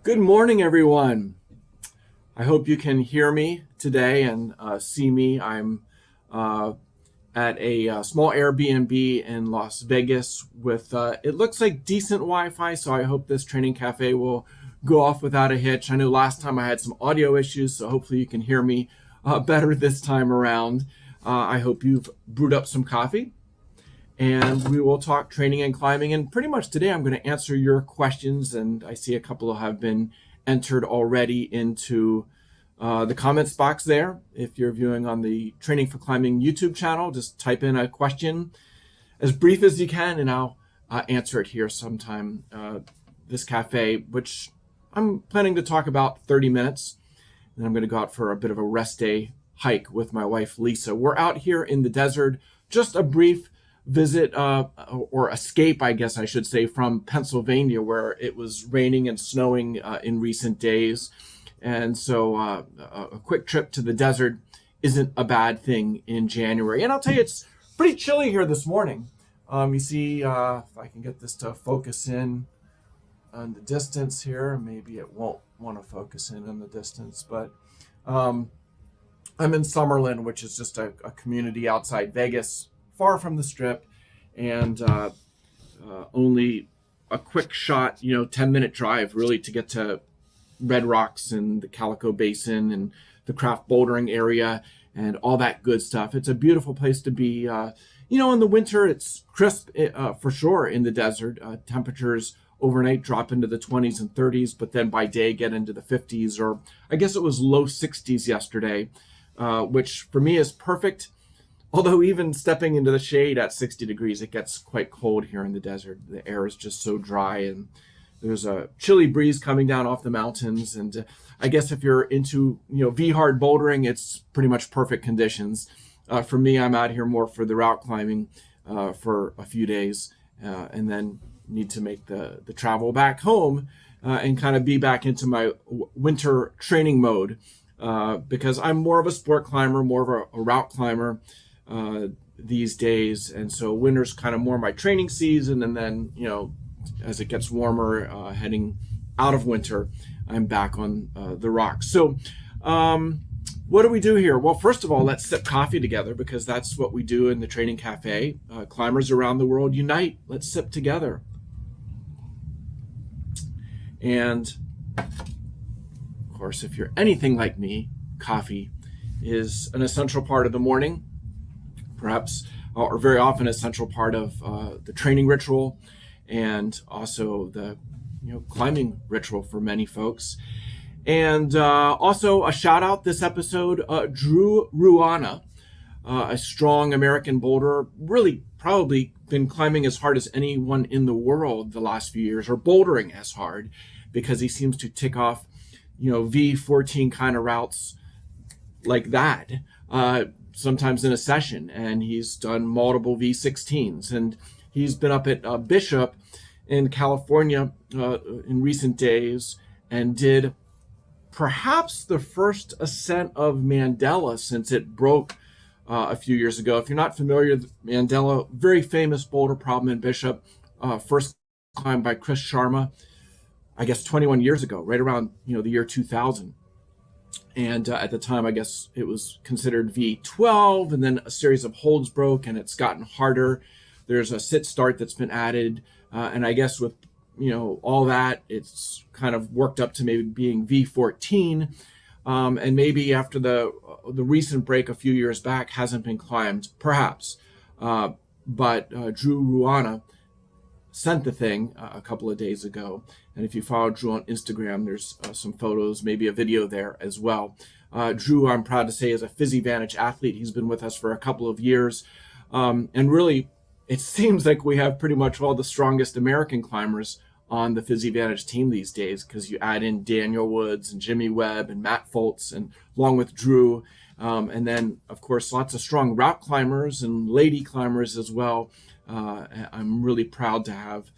Good morning, everyone. I hope you can hear me today and see me. I'm at a small Airbnb in Las Vegas with, it looks like decent Wi-Fi, so I hope this training cafe will go off without a hitch. I know last time I had some audio issues, so hopefully you can hear me better this time around. I hope you've brewed up some coffee and we will talk training and climbing. And pretty much today, I'm going to answer your questions. And I see a couple have been entered already into the comments box there. If you're viewing on the Training for Climbing YouTube channel, just type in a question as brief as you can, and I'll answer it here sometime. This cafe, which I'm planning to talk about 30 minutes. And I'm going to go out for a bit of a rest day hike with my wife, Lisa. We're out here in the desert, just a brief visit or escape, I guess I should say, from Pennsylvania, where it was raining and snowing in recent days. And so a quick trip to the desert isn't a bad thing in January. And I'll tell you, it's pretty chilly here this morning. You see, if I can get this to focus in on the distance here, maybe it won't want to focus in on the distance, but I'm in Summerlin, which is just a community outside Vegas, far from the strip, and only a quick shot, 10-minute drive really to get to Red Rocks and the Calico Basin and the craft bouldering area and all that good stuff. It's a beautiful place to be. In the winter, it's crisp for sure in the desert. Temperatures overnight drop into the 20s and 30s, but then by day get into the 50s, or I guess it was low 60s yesterday, which for me is perfect. Although even stepping into the shade at 60 degrees, it gets quite cold here in the desert. The air is just so dry, and there's a chilly breeze coming down off the mountains. And I guess if you're into, V-hard bouldering, it's pretty much perfect conditions. For me, I'm out here more for the route climbing for a few days, and then need to make the travel back home and kind of be back into my winter training mode because I'm more of a sport climber, more of a route climber these days. And so winter's kind of more my training season. And then, as it gets warmer, heading out of winter, I'm back on the rocks. So what do we do here? Well, first of all, let's sip coffee together because that's what we do in the training cafe. Climbers around the world unite. Let's sip together. And of course, if you're anything like me, coffee is an essential part of the morning, perhaps, or very often an essential part of the training ritual, and also the climbing ritual for many folks. And also a shout out this episode, Drew Ruana, a strong American boulderer, really probably been climbing as hard as anyone in the world the last few years, or bouldering as hard, because he seems to tick off, V14 kind of routes like that, sometimes in a session. And he's done multiple V16s, and he's been up at Bishop in California in recent days and did perhaps the first ascent of Mandela since it broke a few years ago. If you're not familiar with Mandela, very famous boulder problem in Bishop, first climbed by Chris Sharma, I guess 21 years ago, right around the year 2000. And at the time, I guess it was considered V12, and then a series of holds broke, and it's gotten harder. There's a sit start that's been added, and I guess with all that, it's kind of worked up to maybe being V14, and maybe after the recent break a few years back hasn't been climbed, perhaps. But Drew Ruana sent the thing a couple of days ago, and if you follow Drew on Instagram, there's some photos, maybe a video there as well. Drew, I'm proud to say, is a PhysiVantage athlete. He's been with us for a couple of years, and really, it seems like we have pretty much all the strongest American climbers on the PhysiVantage team these days, because you add in Daniel Woods and Jimmy Webb and Matt Foltz, and along with Drew, and then of course lots of strong route climbers and lady climbers as well. I'm really proud to have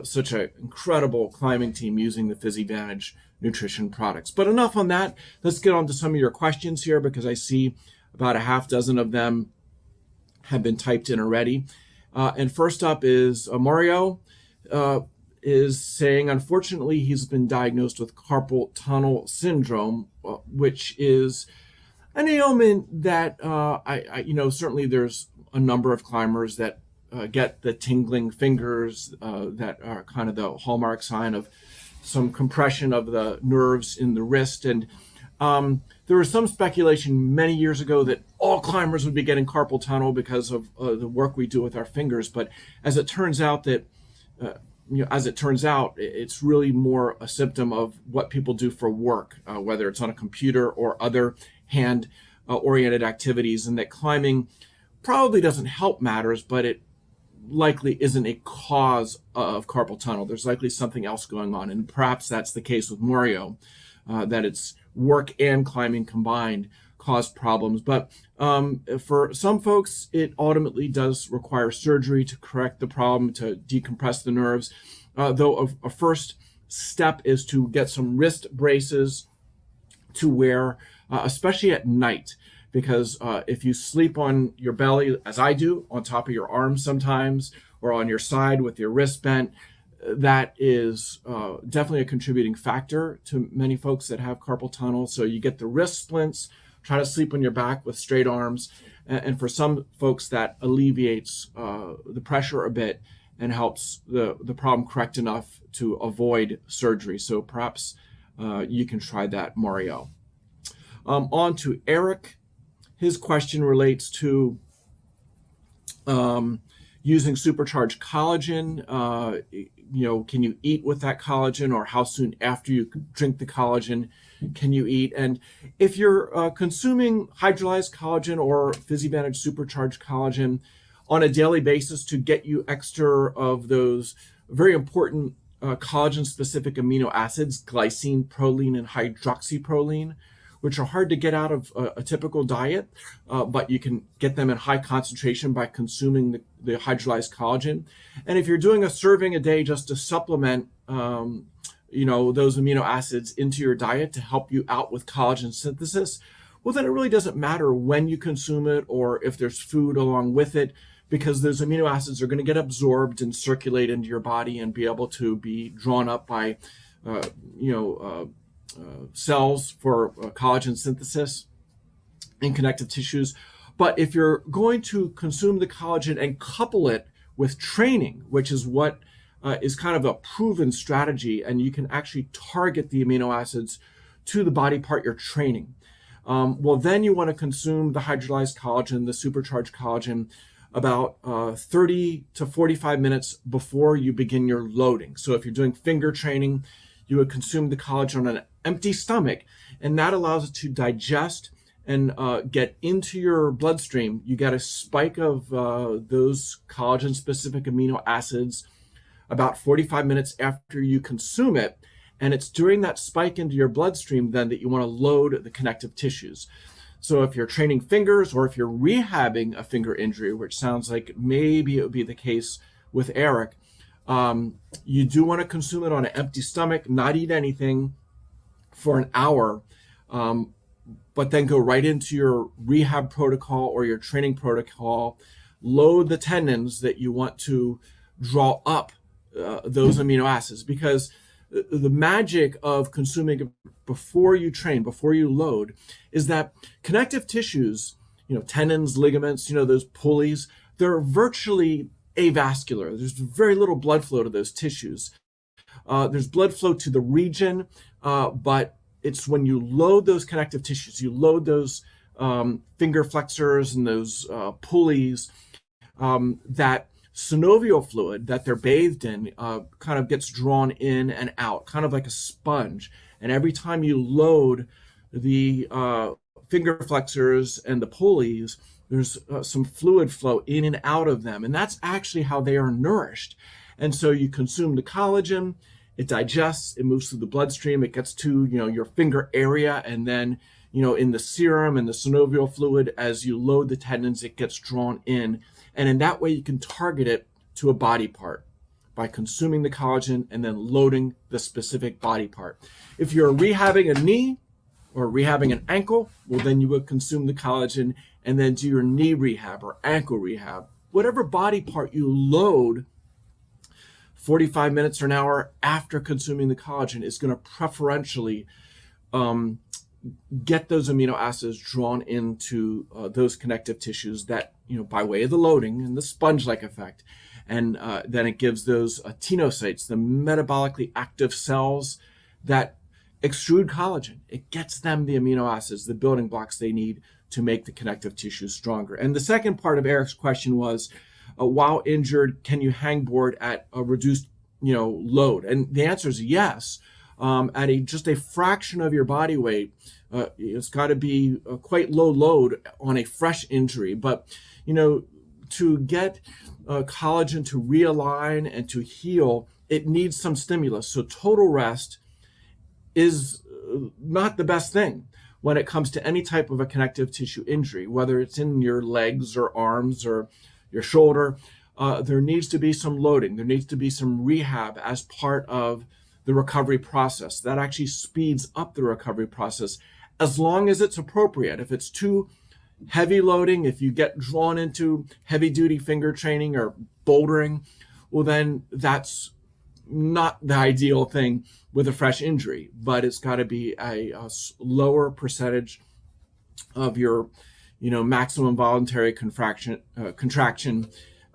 such an incredible climbing team using the PhysiVantage nutrition products. But enough on that. Let's get on to some of your questions here, because I see about a half dozen of them have been typed in already. And first up is Mario. is saying, unfortunately, he's been diagnosed with carpal tunnel syndrome, which is an ailment that certainly there's a number of climbers that get the tingling fingers that are kind of the hallmark sign of some compression of the nerves in the wrist. And there was some speculation many years ago that all climbers would be getting carpal tunnel because of the work we do with our fingers. But as it turns out, it's really more a symptom of what people do for work, whether it's on a computer or other hand-oriented activities, and that climbing probably doesn't help matters, but it likely isn't a cause of carpal tunnel. There's likely something else going on, and perhaps that's the case with Mario, that it's work and climbing combined cause problems. But for some folks, it ultimately does require surgery to correct the problem, to decompress the nerves, though a first step is to get some wrist braces to wear, especially at night, because if you sleep on your belly, as I do, on top of your arms sometimes, or on your side with your wrist bent, that is definitely a contributing factor to many folks that have carpal tunnel. So you get the wrist splints, try to sleep on your back with straight arms. And for some folks, that alleviates the pressure a bit and helps the problem correct enough to avoid surgery. So perhaps you can try that, Mario. On to Eric. His question relates to using supercharged collagen. Can you eat with that collagen, or how soon after you drink the collagen can you eat? And if you're consuming hydrolyzed collagen or PhysiVantage supercharged collagen on a daily basis to get you extra of those very important collagen-specific amino acids, glycine, proline, and hydroxyproline, which are hard to get out of a typical diet, but you can get them in high concentration by consuming the hydrolyzed collagen. And if you're doing a serving a day just to supplement, those amino acids into your diet to help you out with collagen synthesis, well, then it really doesn't matter when you consume it or if there's food along with it, because those amino acids are going to get absorbed and circulate into your body and be able to be drawn up by, cells for collagen synthesis in connective tissues. But if you're going to consume the collagen and couple it with training, which is what is kind of a proven strategy, and you can actually target the amino acids to the body part you're training, then you want to consume the hydrolyzed collagen, the supercharged collagen, about 30 to 45 minutes before you begin your loading. So if you're doing finger training, you would consume the collagen on an empty stomach, and that allows it to digest and get into your bloodstream. You get a spike of those collagen-specific amino acids about 45 minutes after you consume it, and it's during that spike into your bloodstream then that you want to load the connective tissues. So if you're training fingers, or if you're rehabbing a finger injury, which sounds like maybe it would be the case with Eric, you do want to consume it on an empty stomach, not eat anything for an hour, but then go right into your rehab protocol or your training protocol, load the tendons that you want to draw up those amino acids, because the magic of consuming it before you train, before you load, is that connective tissues, tendons, ligaments, those pulleys, they're virtually avascular. There's very little blood flow to those tissues. There's blood flow to the region, but it's when you load those connective tissues, you load those finger flexors and those pulleys, that synovial fluid that they're bathed in kind of gets drawn in and out, kind of like a sponge. And every time you load the finger flexors and the pulleys, there's some fluid flow in and out of them. And that's actually how they are nourished. And so you consume the collagen, it digests, it moves through the bloodstream, it gets to, your finger area, and then, in the serum and the synovial fluid, as you load the tendons, it gets drawn in. And in that way, you can target it to a body part by consuming the collagen and then loading the specific body part. If you're rehabbing a knee or rehabbing an ankle, well, then you would consume the collagen and then do your knee rehab or ankle rehab. Whatever body part you load 45 minutes or an hour after consuming the collagen is going to preferentially get those amino acids drawn into those connective tissues that, by way of the loading and the sponge-like effect. And then it gives those tenocytes, the metabolically active cells that extrude collagen. It gets them the amino acids, the building blocks they need to make the connective tissue stronger. And the second part of Eric's question was, while injured, can you hangboard at a reduced, load? And the answer is yes. At just a fraction of your body weight, it's got to be quite low load on a fresh injury. But, to get collagen to realign and to heal, it needs some stimulus. So total rest is not the best thing when it comes to any type of a connective tissue injury, whether it's in your legs or arms or your shoulder. There needs to be some loading. There needs to be some rehab as part of the recovery process. That actually speeds up the recovery process as long as it's appropriate. If it's too heavy loading, if you get drawn into heavy duty finger training or bouldering, well, then that's not the ideal thing with a fresh injury. But it's got to be a lower percentage of your maximum voluntary contraction,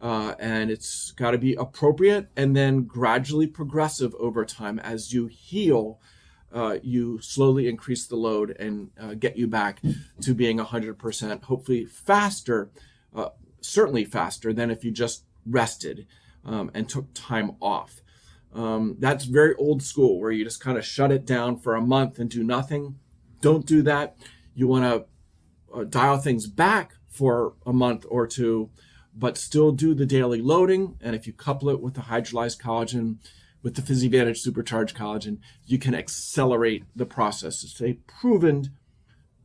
and it's got to be appropriate and then gradually progressive over time. As you heal, you slowly increase the load and get you back to being 100%, hopefully faster, certainly faster than if you just rested and took time off. That's very old school, where you just kind of shut it down for a month and do nothing. Don't do that. You want to dial things back for a month or two, but still do the daily loading. And if you couple it with the hydrolyzed collagen, with the PhysiVantage supercharged collagen, you can accelerate the process. It's a proven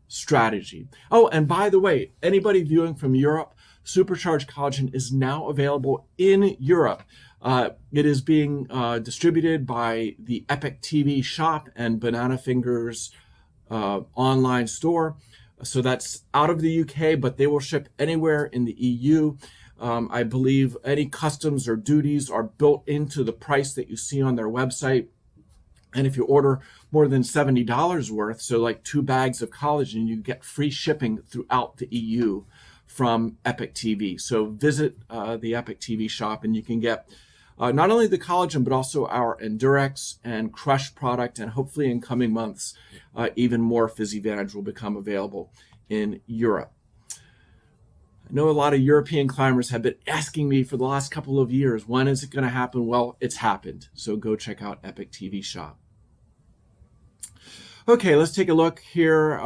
strategy. Oh, and by the way, anybody viewing from Europe, supercharged collagen is now available in Europe. It is being distributed by the Epic TV shop and Banana Fingers online store. So that's out of the UK, but they will ship anywhere in the EU. I believe any customs or duties are built into the price that you see on their website. And if you order more than $70 worth, so like 2 bags of collagen, you get free shipping throughout the EU from Epic TV. So visit the Epic TV shop and you can get not only the collagen, but also our Endurex and Crush product. And hopefully in coming months, even more PhysiVantage will become available in Europe. I know a lot of European climbers have been asking me for the last couple of years, when is it going to happen? Well, it's happened. So go check out Epic TV shop. Okay, let's take a look here,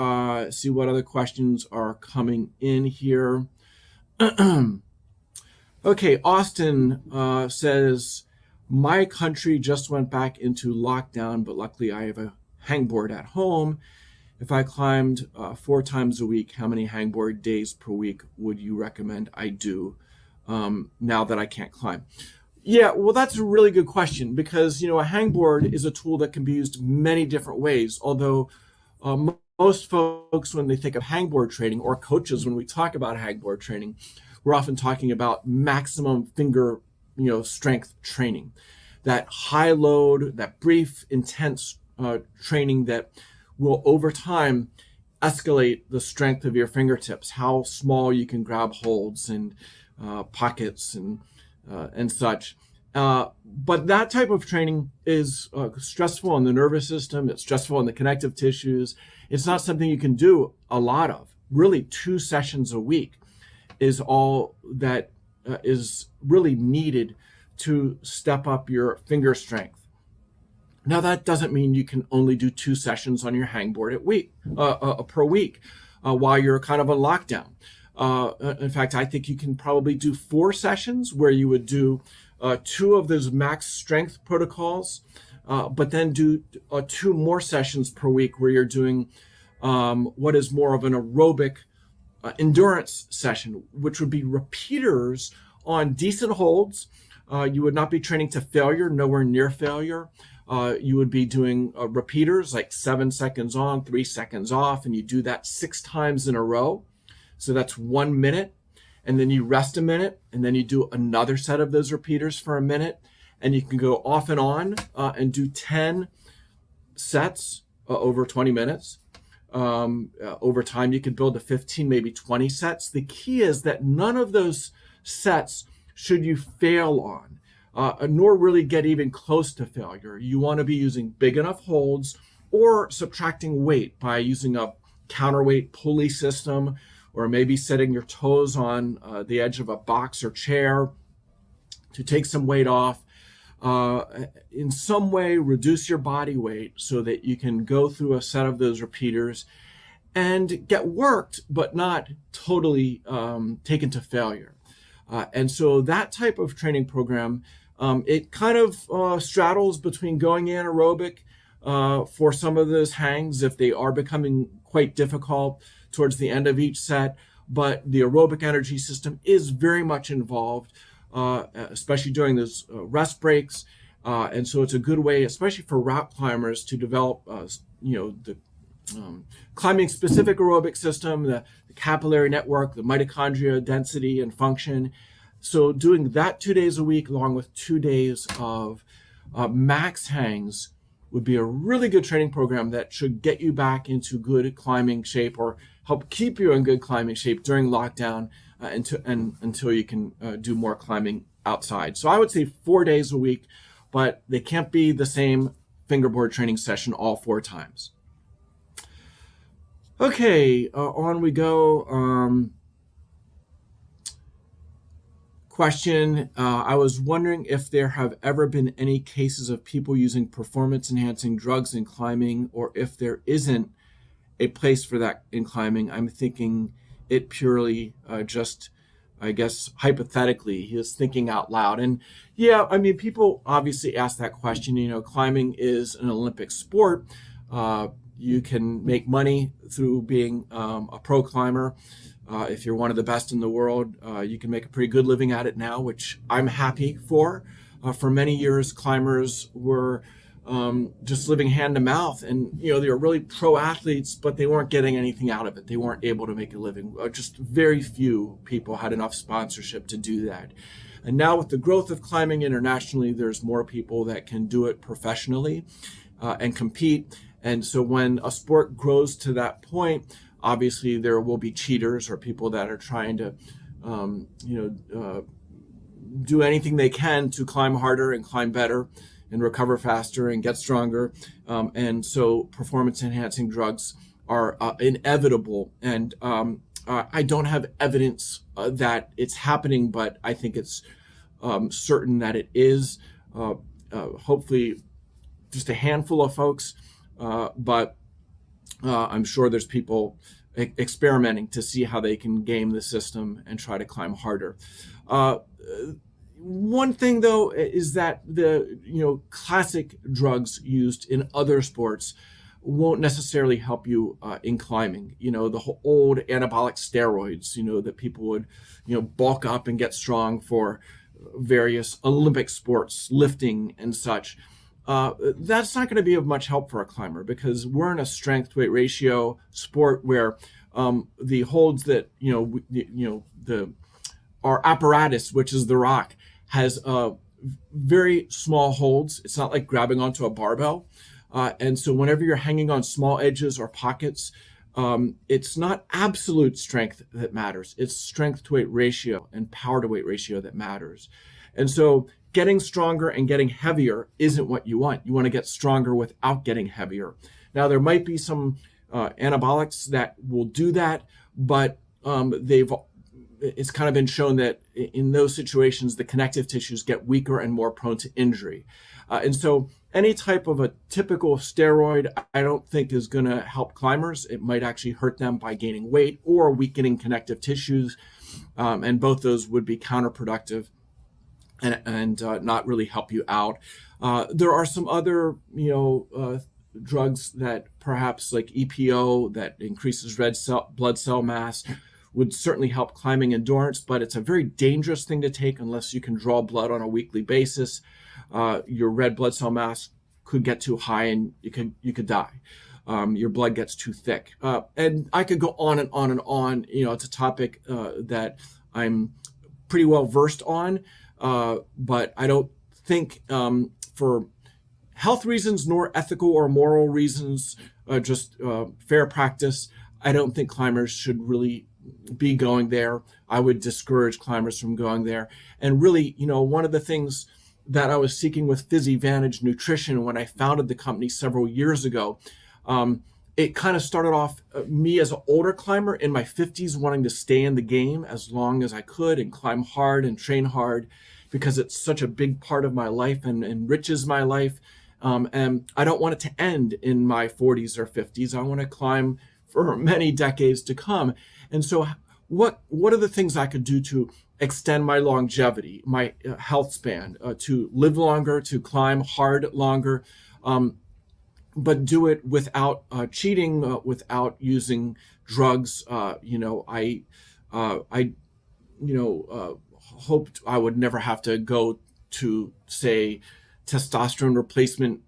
see what other questions are coming in here. Okay, Austin says, my country just went back into lockdown, but luckily I have a hangboard at home. If I climbed 4 times a week, how many hangboard days per week would you recommend I do now that I can't climb? Yeah, well, that's a really good question, because, a hangboard is a tool that can be used many different ways. Although most folks, when they think of hangboard training, or coaches, when we talk about hangboard training, we're often talking about maximum finger, strength training, that high load, that brief, intense training that will over time escalate the strength of your fingertips, how small you can grab holds and pockets and such. But that type of training is stressful on the nervous system. It's stressful on the connective tissues. It's not something you can do a lot of. Really, 2 sessions a week is all that is really needed to step up your finger strength. Now, that doesn't mean you can only do 2 sessions on your hangboard per week while you're kind of on lockdown. In fact, I think you can probably do 4 sessions where you would do 2 of those max strength protocols, but then do 2 more sessions per week where you're doing what is more of an aerobic endurance session, which would be repeaters on decent holds. You would not be training to failure, nowhere near failure. You would be doing repeaters, like 7 seconds on, 3 seconds off, and you do that 6 times in a row. So that's 1 minute, and then you rest a minute, and then you do another set of those repeaters for a minute, and you can go off and on and do 10 sets over 20 minutes. Over time, you could build to 15, maybe 20 sets. The key is that none of those sets should you fail on, nor really get even close to failure. You want to be using big enough holds or subtracting weight by using a counterweight pulley system, or maybe setting your toes on the edge of a box or chair to take some weight off. In some way, reduce your body weight so that you can go through a set of those repeaters and get worked, but not totally taken to failure. And so that type of training program, it kind of straddles between going anaerobic for some of those hangs if they are becoming quite difficult towards the end of each set, but the aerobic energy system is very much involved, especially during those rest breaks. And so it's a good way, especially for rock climbers, to develop, the climbing specific aerobic system, the capillary network, the mitochondria density and function. So doing that 2 days a week, along with 2 days of max hangs, would be a really good training program that should get you back into good climbing shape, or help keep you in good climbing shape during lockdown until you can do more climbing outside. So I would say 4 days a week, but they can't be the same fingerboard training session all 4 times. Okay, on we go. Question, I was wondering if there have ever been any cases of people using performance-enhancing drugs in climbing, or if there isn't a place for that in climbing. I'm thinking it purely just, I guess, hypothetically. He is thinking out loud. And yeah, I mean, people obviously ask that question. Climbing is an Olympic sport. You can make money through being a pro climber. If you're one of the best in the world, you can make a pretty good living at it now, which I'm happy for. For many years, climbers were just living hand to mouth, and they were really pro athletes, but they weren't getting anything out of it. They weren't able to make a living. Just very few people had enough sponsorship to do that. And now with the growth of climbing internationally, there's more people that can do it professionally and compete. And so when a sport grows to that point, obviously there will be cheaters or people that are trying to, do anything they can to climb harder and climb better and recover faster and get stronger. And so performance-enhancing drugs are inevitable. And I don't have evidence that it's happening, but I think it's certain that it is. Hopefully just a handful of folks, but I'm sure there's people experimenting to see how they can game the system and try to climb harder. One thing, though, is that the classic drugs used in other sports won't necessarily help you in climbing. The whole old anabolic steroids, that people would, bulk up and get strong for various Olympic sports, lifting and such. That's not going to be of much help for a climber, because we're in a strength to weight ratio sport where the holds that our apparatus, which is the rock, has very small holds. It's not like grabbing onto a barbell, and so whenever you're hanging on small edges or pockets, it's not absolute strength that matters. It's strength to weight ratio and power to weight ratio that matters. And so getting stronger and getting heavier isn't what you want. You want to get stronger without getting heavier. Now, there might be some anabolics that will do that, but it's kind of been shown that in those situations, the connective tissues get weaker and more prone to injury. And so any type of a typical steroid, I don't think is going to help climbers. It might actually hurt them by gaining weight or weakening connective tissues. And both those would be counterproductive and not really help you out. There are some other, drugs that perhaps, like EPO, that increases blood cell mass, would certainly help climbing endurance, but it's a very dangerous thing to take unless you can draw blood on a weekly basis. Your red blood cell mass could get too high and you could die. Your blood gets too thick. And I could go on and on and on. It's a topic that I'm pretty well versed on, but I don't think for health reasons nor ethical or moral reasons, just fair practice, I don't think climbers should really be going there. I would discourage climbers from going there. And really, one of the things that I was seeking with PhysiVantage Nutrition when I founded the company several years ago, it kind of started off me as an older climber in my 50s wanting to stay in the game as long as I could and climb hard and train hard because it's such a big part of my life and enriches my life. And I don't want it to end in my 40s or 50s. I want to climb for many decades to come. And so what are the things I could do to extend my longevity, my health span, to live longer, to climb hard longer, but do it without cheating, without using drugs? I hoped I would never have to go to, say, testosterone replacement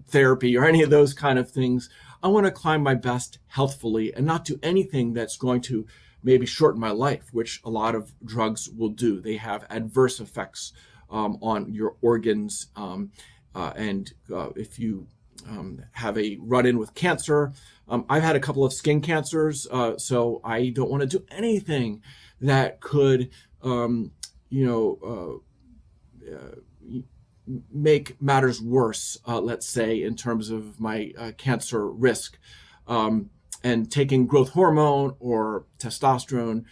therapy or any of those kind of things. I want to climb my best healthfully and not do anything that's going to maybe shorten my life, which a lot of drugs will do. They have adverse effects on your organs. And if you have a run-in with cancer, I've had a couple of skin cancers, so I don't want to do anything that could, make matters worse, let's say, in terms of my cancer risk. And taking growth hormone or testosterone,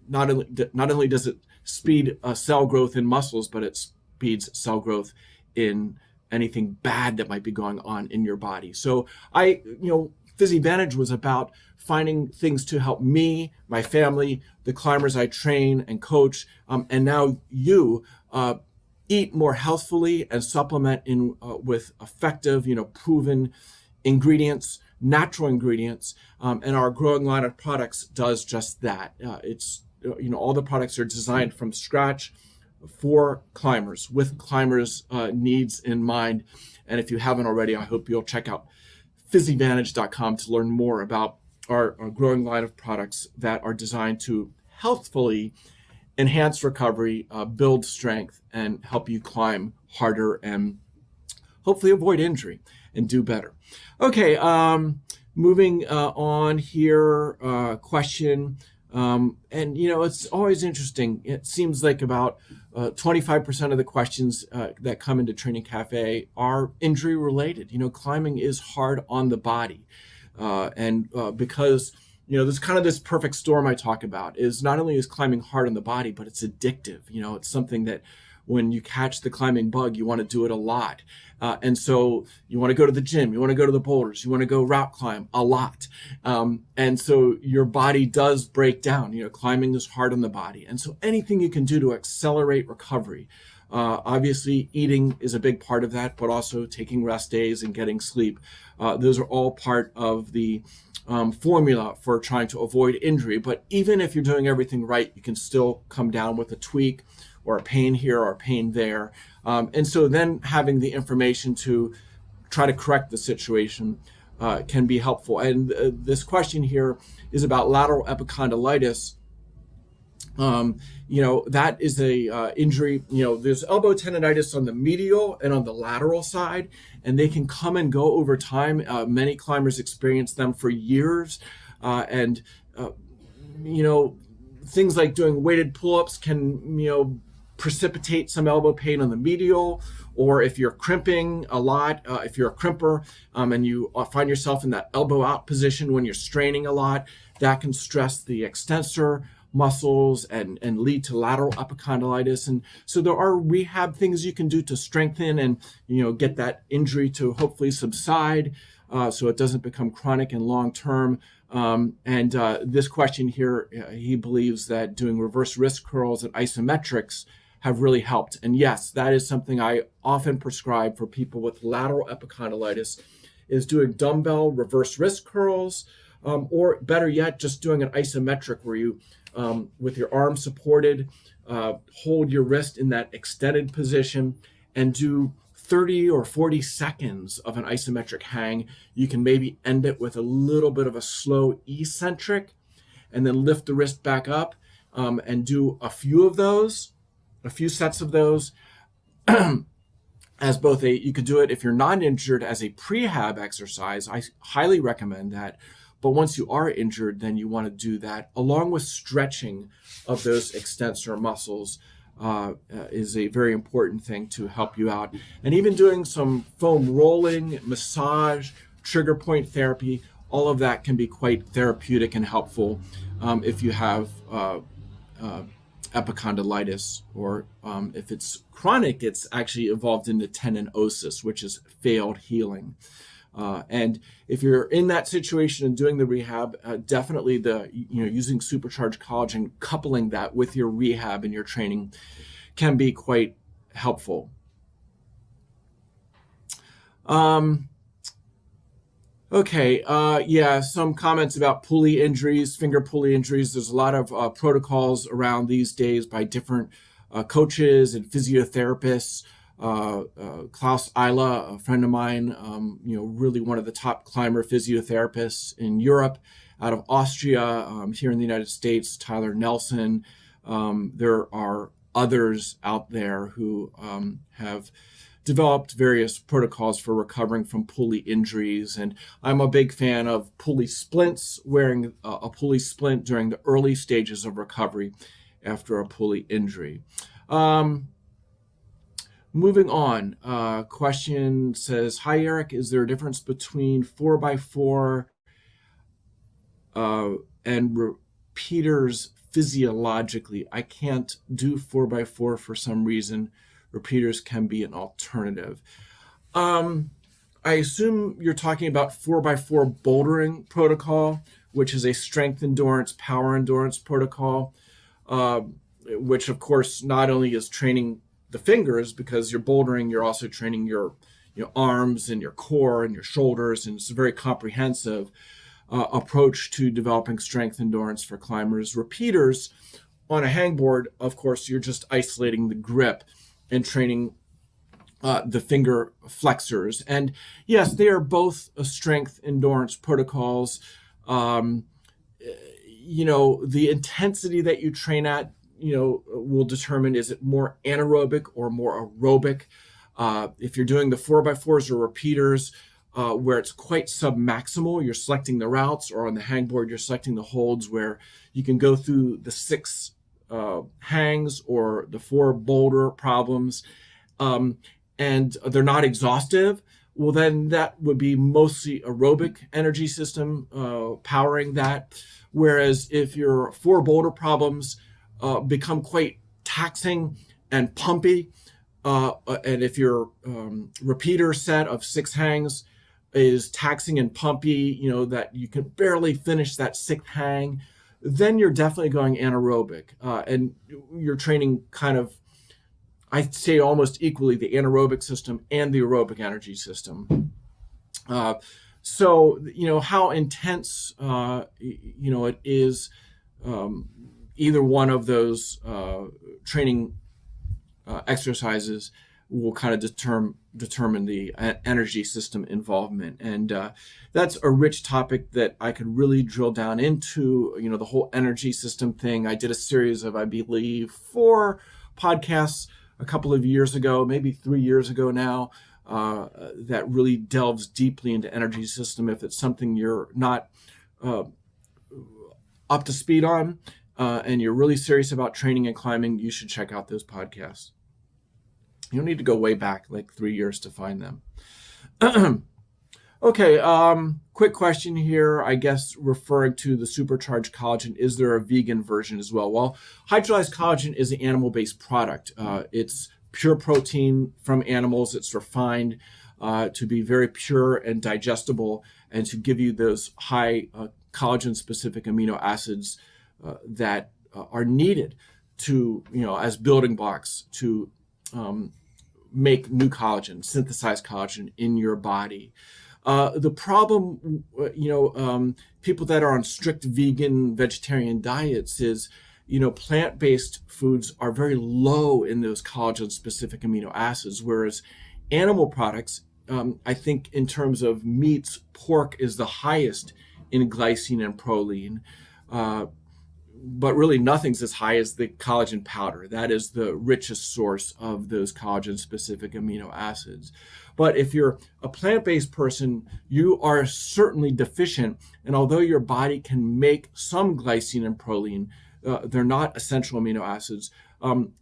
not only does it speed cell growth in muscles, but it speeds cell growth in anything bad that might be going on in your body. So PhysiVantage was about finding things to help me, my family, the climbers I train and coach, and now you eat more healthfully and supplement with effective, proven ingredients, natural ingredients, and our growing line of products does just that. All the products are designed from scratch for climbers, with climbers' needs in mind. And if you haven't already, I hope you'll check out PhysiVantage.com to learn more about our growing line of products that are designed to healthfully enhance recovery, build strength, and help you climb harder and hopefully avoid injury and do better. Okay, moving on here, question. And it's always interesting. It seems like about 25% of the questions that come into Training Cafe are injury related. Climbing is hard on the body. And because, there's kind of this perfect storm I talk about is not only is climbing hard on the body, but it's addictive. It's something that when you catch the climbing bug, you want to do it a lot. And so you want to go to the gym, you want to go to the boulders, you want to go route climb a lot. And so your body does break down. Climbing is hard on the body. And so anything you can do to accelerate recovery. Obviously, eating is a big part of that, but also taking rest days and getting sleep. Those are all part of the formula for trying to avoid injury. But even if you're doing everything right, you can still come down with a tweak or a pain here or a pain there. And so then having the information to try to correct the situation can be helpful. And this question here is about lateral epicondylitis. That is a injury. There's elbow tendonitis on the medial and on the lateral side, and they can come and go over time. Many climbers experience them for years. And things like doing weighted pull-ups can, precipitate some elbow pain on the medial, or if you're crimping a lot, if you're a crimper and you find yourself in that elbow out position when you're straining a lot, that can stress the extensor muscles and lead to lateral epicondylitis. And so there are rehab things you can do to strengthen and get that injury to hopefully subside so it doesn't become chronic and long term. And this question here, he believes that doing reverse wrist curls and isometrics have really helped. And yes, that is something I often prescribe for people with lateral epicondylitis, is doing dumbbell reverse wrist curls, or better yet, just doing an isometric where you, with your arm supported, hold your wrist in that extended position and do 30 or 40 seconds of an isometric hang. You can maybe end it with a little bit of a slow eccentric and then lift the wrist back up and do a few sets of those. as both you could do it if you're not injured as a prehab exercise. I highly recommend that. But once you are injured, then you want to do that along with stretching of those extensor muscles. Is a very important thing to help you out. And even doing some foam rolling, massage, trigger point therapy, all of that can be quite therapeutic and helpful if you have epicondylitis, or if it's chronic, it's actually evolved into tendinosis, which is failed healing. And if you're in that situation and doing the rehab, definitely using supercharged collagen, coupling that with your rehab and your training can be quite helpful. Okay, some comments about pulley injuries, finger pulley injuries. There's a lot of protocols around these days by different coaches and physiotherapists. Klaus Eila, a friend of mine, really one of the top climber physiotherapists in Europe, out of Austria, here in the United States, Tyler Nelson. There are others out there who have developed various protocols for recovering from pulley injuries. And I'm a big fan of pulley splints, wearing a pulley splint during the early stages of recovery after a pulley injury. Moving on, question says, hi, Eric, is there a difference between 4x4 and repeaters physiologically? I can't do 4x4 for some reason. Repeaters can be an alternative. I assume you're talking about 4x4 bouldering protocol, which is a strength endurance, power endurance protocol, which of course not only is training the fingers, because you're bouldering, you're also training your arms and your core and your shoulders, and it's a very comprehensive approach to developing strength endurance for climbers. Repeaters on a hangboard, of course, you're just isolating the grip and training the finger flexors. And yes, they are both strength endurance protocols. The intensity that you train at, will determine, is it more anaerobic or more aerobic? If you're doing the 4x4s or repeaters, where it's quite submaximal, you're selecting the routes, or on the hangboard, you're selecting the holds where you can go through the 6 hangs or the 4 boulder problems, and they're not exhaustive. Well, then that would be mostly aerobic energy system powering that. Whereas if your 4 boulder problems become quite taxing and pumpy, and if your repeater set of 6 hangs is taxing and pumpy, that you can barely finish that 6th hang, then you're definitely going anaerobic, and you're training kind of, I'd say, almost equally the anaerobic system and the aerobic energy system. So how intense it is, either one of those training exercises will kind of determine the energy system involvement. And that's a rich topic that I could really drill down into, the whole energy system thing. I did a series of, I believe, 4 podcasts a couple of years ago, maybe 3 years ago now, that really delves deeply into energy system. If it's something you're not up to speed on, and you're really serious about training and climbing, you should check out those podcasts. You don't need to go way back, like 3 years, to find them. Okay, quick question here, I guess referring to the supercharged collagen. Is there a vegan version as well? Well, hydrolyzed collagen is an animal-based product. It's pure protein from animals. It's refined to be very pure and digestible, and to give you those high collagen-specific amino acids that are needed to, as building blocks to make new collagen, synthesize collagen in your body. The problem, people that are on strict vegan, vegetarian diets is, plant-based foods are very low in those collagen-specific amino acids, whereas animal products, I think in terms of meats, pork is the highest in glycine and proline. but really nothing's as high as the collagen powder. That is the richest source of those collagen-specific amino acids. But if you're a plant-based person, you are certainly deficient. And although your body can make some glycine and proline, they're not essential amino acids.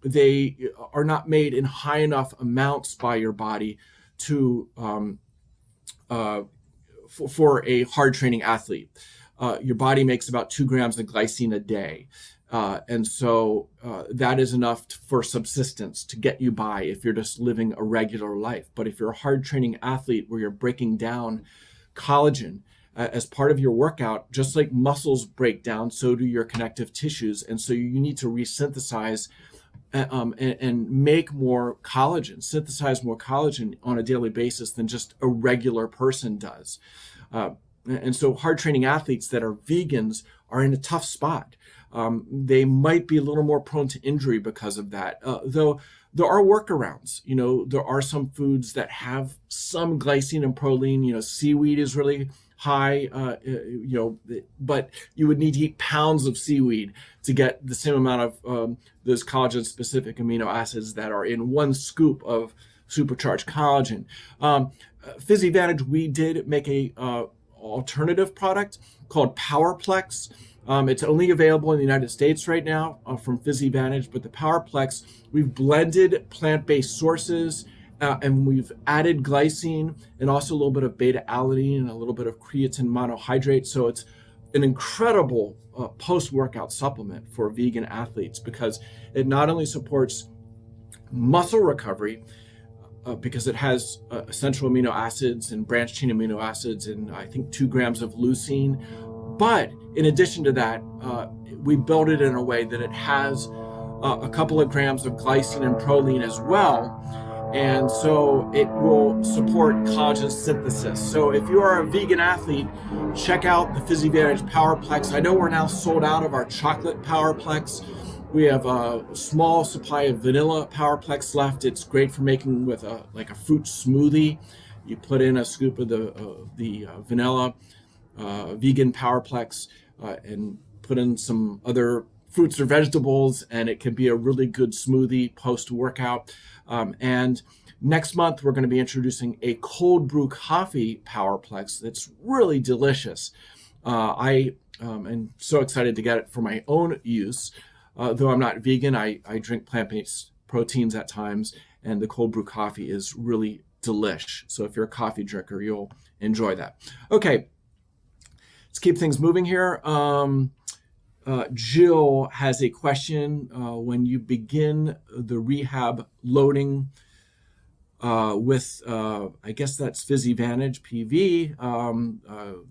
They are not made in high enough amounts by your body to for a hard training athlete. Your body makes about 2 grams of glycine a day. And so that is enough for subsistence to get you by if you're just living a regular life. But if you're a hard training athlete where you're breaking down collagen as part of your workout, just like muscles break down, so do your connective tissues. And so you need to resynthesize and make more collagen, synthesize more collagen on a daily basis than just a regular person does. And so hard training athletes that are vegans are in a tough spot. They might be a little more prone to injury because of that, though there are workarounds. There are some foods that have some glycine and proline. Seaweed is really high, but you would need to eat pounds of seaweed to get the same amount of those collagen-specific amino acids that are in one scoop of supercharged collagen. PhysiVantage, we did make a alternative product called PowerPlex. It's only available in the United States right now from PhysiVantage, but the PowerPlex, we've blended plant-based sources and we've added glycine and also a little bit of beta-alanine and a little bit of creatine monohydrate. So it's an incredible post-workout supplement for vegan athletes because it not only supports muscle recovery, because it has essential amino acids and branched chain amino acids and I think 2 grams of leucine. But in addition to that, we built it in a way that it has a couple of grams of glycine and proline as well. And so it will support collagen synthesis. So if you are a vegan athlete, check out the PhysiVantage PowerPlex. I know we're now sold out of our chocolate PowerPlex. We have a small supply of vanilla PowerPlex left. It's great for making with a fruit smoothie. You put in a scoop of the vanilla vegan PowerPlex and put in some other fruits or vegetables, and it can be a really good smoothie post-workout. And next month, we're going to be introducing a cold brew coffee PowerPlex that's really delicious. I am so excited to get it for my own use. Though I'm not vegan, I drink plant-based proteins at times, and the cold brew coffee is really delish. So if you're a coffee drinker, you'll enjoy that. Okay, let's keep things moving here. Jill has a question. When you begin the rehab loading with, I guess that's PhysiVantage PV,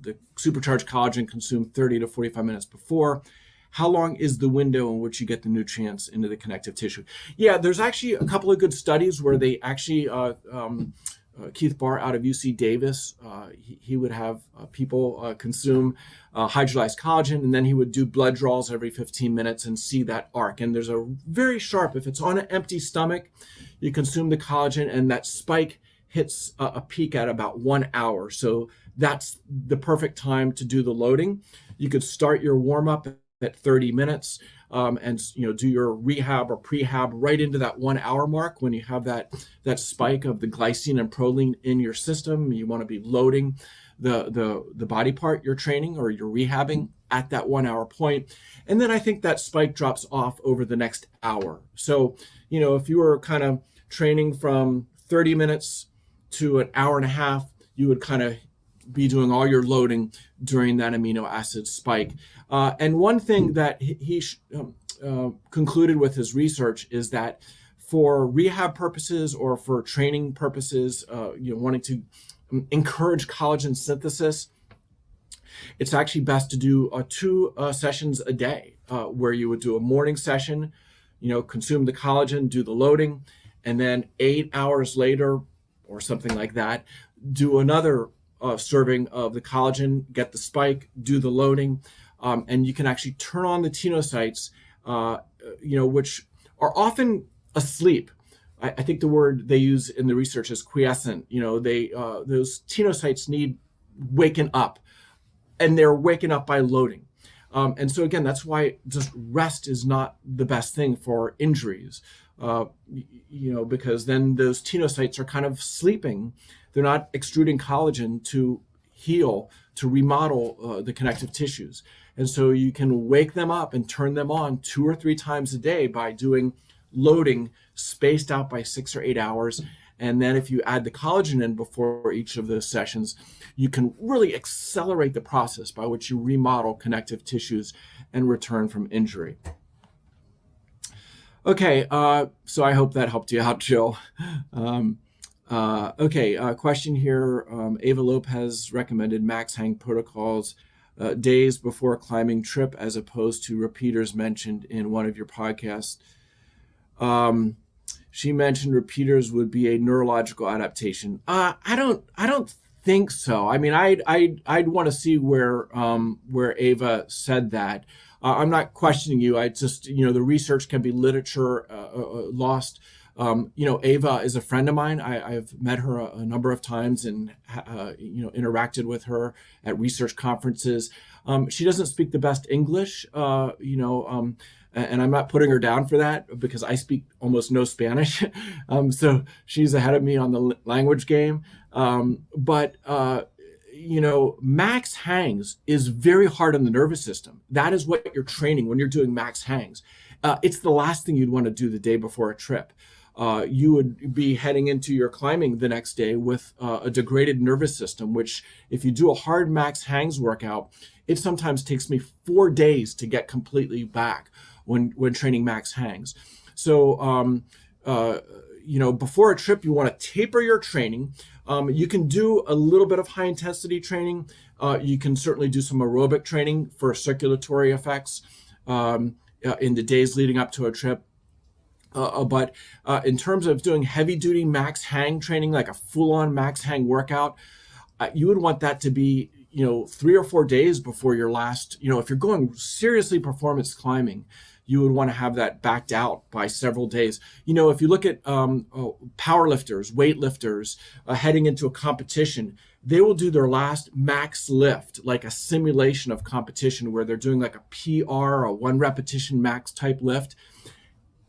the supercharged collagen consumed 30 to 45 minutes before. How long is the window in which you get the nutrients into the connective tissue? Yeah, there's actually a couple of good studies where they actually, Keith Barr out of UC Davis, he would have people consume hydrolyzed collagen, and then he would do blood draws every 15 minutes and see that arc. And there's a very sharp, if it's on an empty stomach, you consume the collagen and that spike hits a peak at about 1 hour. So that's the perfect time to do the loading. You could start your warm up at 30 minutes and do your rehab or prehab right into that 1 hour mark when you have that spike of the glycine and proline in your system. You want to be loading the body part you're training or you're rehabbing at that 1 hour point. And then I think that spike drops off over the next hour. So, if you were kind of training from 30 minutes to an hour and a half, you would kind of be doing all your loading during that amino acid spike. And one thing that he concluded with his research is that for rehab purposes or for training purposes, wanting to encourage collagen synthesis, it's actually best to do 2 sessions a day, where you would do a morning session, consume the collagen, do the loading, and then 8 hours later or something like that, do another serving of the collagen, get the spike, do the loading, and you can actually turn on the tenocytes, which are often asleep. I think the word they use in the research is quiescent. Those tenocytes need waking up, and they're waking up by loading. And so again, that's why just rest is not the best thing for injuries, because then those tenocytes are kind of sleeping. They're not extruding collagen to heal, to remodel the connective tissues. And so you can wake them up and turn them on 2 or 3 times a day by doing loading spaced out by 6 or 8 hours. And then if you add the collagen in before each of those sessions, you can really accelerate the process by which you remodel connective tissues and return from injury. Okay, so I hope that helped you out, Jill. Question here. Ava Lopez recommended max hang protocols days before climbing trip as opposed to repeaters mentioned in one of your podcasts. She mentioned repeaters would be a neurological adaptation. I don't think so. I mean, I'd want to see where Ava said that. I'm not questioning you. I just, the research can be literature lost. Ava is a friend of mine. I've met her a number of times and, interacted with her at research conferences. She doesn't speak the best English, and I'm not putting her down for that because I speak almost no Spanish. So she's ahead of me on the language game. Max hangs is very hard on the nervous system. That is what you're training when you're doing max hangs. It's the last thing you'd want to do the day before a trip. You would be heading into your climbing the next day with a degraded nervous system, which if you do a hard max hangs workout, it sometimes takes me 4 days to get completely back when training max hangs. So, before a trip, you want to taper your training. You can do a little bit of high intensity training. You can certainly do some aerobic training for circulatory effects in the days leading up to a trip. But in terms of doing heavy duty max hang training, like a full on max hang workout, you would want that to be, 3 or 4 days before your last, if you're going seriously performance climbing, you would want to have that backed out by several days. If you look at powerlifters, weightlifters heading into a competition, they will do their last max lift, like a simulation of competition where they're doing like a PR, a 1 repetition max type lift.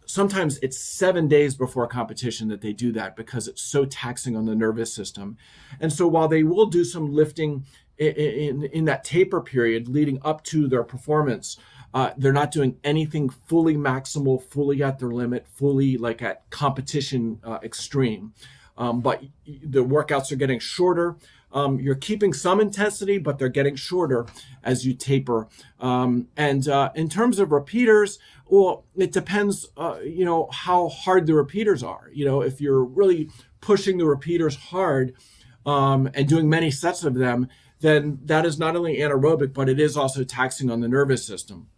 Sometimes it's 7 days before a competition that they do that because it's so taxing on the nervous system. And so while they will do some lifting in that taper period leading up to their performance, they're not doing anything fully maximal, fully at their limit, fully like at competition extreme. But the workouts are getting shorter. You're keeping some intensity, but they're getting shorter as you taper. And in terms of repeaters, well, it depends, how hard the repeaters are. If you're really pushing the repeaters hard and doing many sets of them, then that is not only anaerobic, but it is also taxing on the nervous system.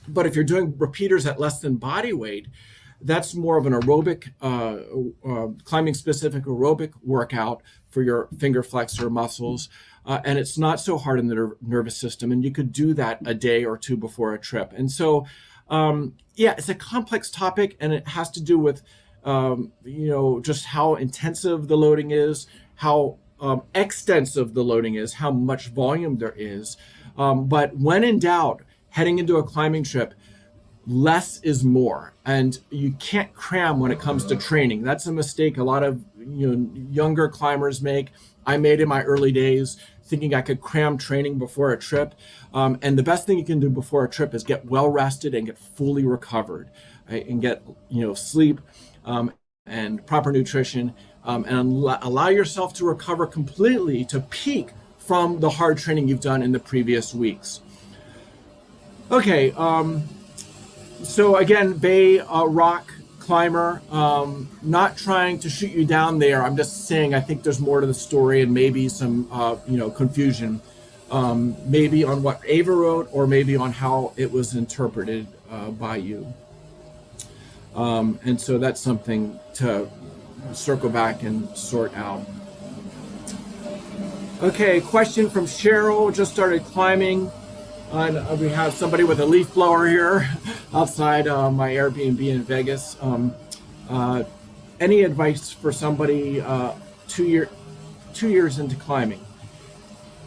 But if you're doing repeaters at less than body weight, that's more of an aerobic, climbing specific aerobic workout for your finger flexor muscles. And it's not so hard in the nervous system. And you could do that a day or 2 before a trip. And so, it's a complex topic, and it has to do with, just how intensive the loading is, how extensive the loading is, how much volume there is. But when in doubt, heading into a climbing trip, less is more, and you can't cram when it comes to training. That's a mistake a lot of younger climbers make. I made in my early days, thinking I could cram training before a trip. And the best thing you can do before a trip is get well rested and get fully recovered, right? And get sleep and proper nutrition, and allow yourself to recover completely to peak from the hard training you've done in the previous weeks. Okay, so again, Bay Rock climber, not trying to shoot you down there. I'm just saying I think there's more to the story and maybe some, confusion, maybe on what Ava wrote or maybe on how it was interpreted by you. And so that's something to circle back and sort out. Okay, question from Cheryl, just started climbing. And we have somebody with a leaf blower here outside my Airbnb in Vegas. Any advice for somebody 2 years into climbing?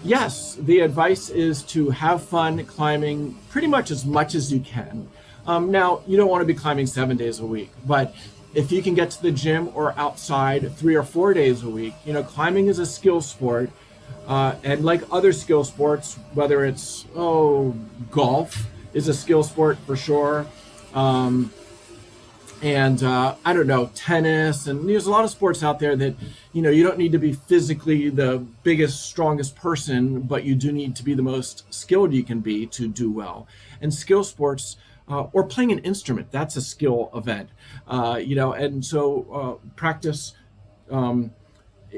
Yes, the advice is to have fun climbing pretty much as you can. Now, you don't want to be climbing 7 days a week, but if you can get to the gym or outside 3 or 4 days a week, climbing is a skill sport. And like other skill sports, whether it's, golf is a skill sport for sure. Um, and I don't know, tennis, and there's a lot of sports out there that you don't need to be physically the biggest, strongest person, but you do need to be the most skilled you can be to do well. And skill sports, or playing an instrument, that's a skill event. And so practice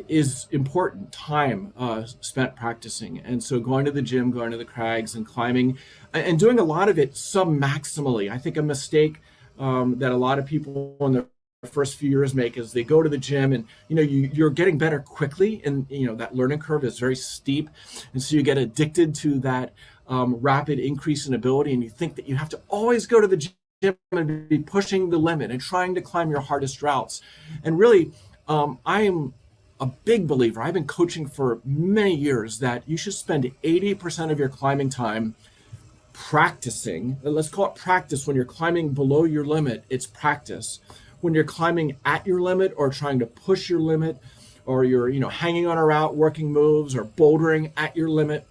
is important. Time spent practicing, and so going to the gym, going to the crags, and climbing, and doing a lot of it sub-maximally. I think a mistake that a lot of people in their first few years make is they go to the gym, and you're getting better quickly, and that learning curve is very steep, and so you get addicted to that rapid increase in ability, and you think that you have to always go to the gym and be pushing the limit and trying to climb your hardest routes. And really, I am a big believer, I've been coaching for many years, that you should spend 80% of your climbing time practicing. Let's call it practice. When you're climbing below your limit, it's practice. When you're climbing at your limit or trying to push your limit, or you're hanging on a route, working moves, or bouldering at your limit,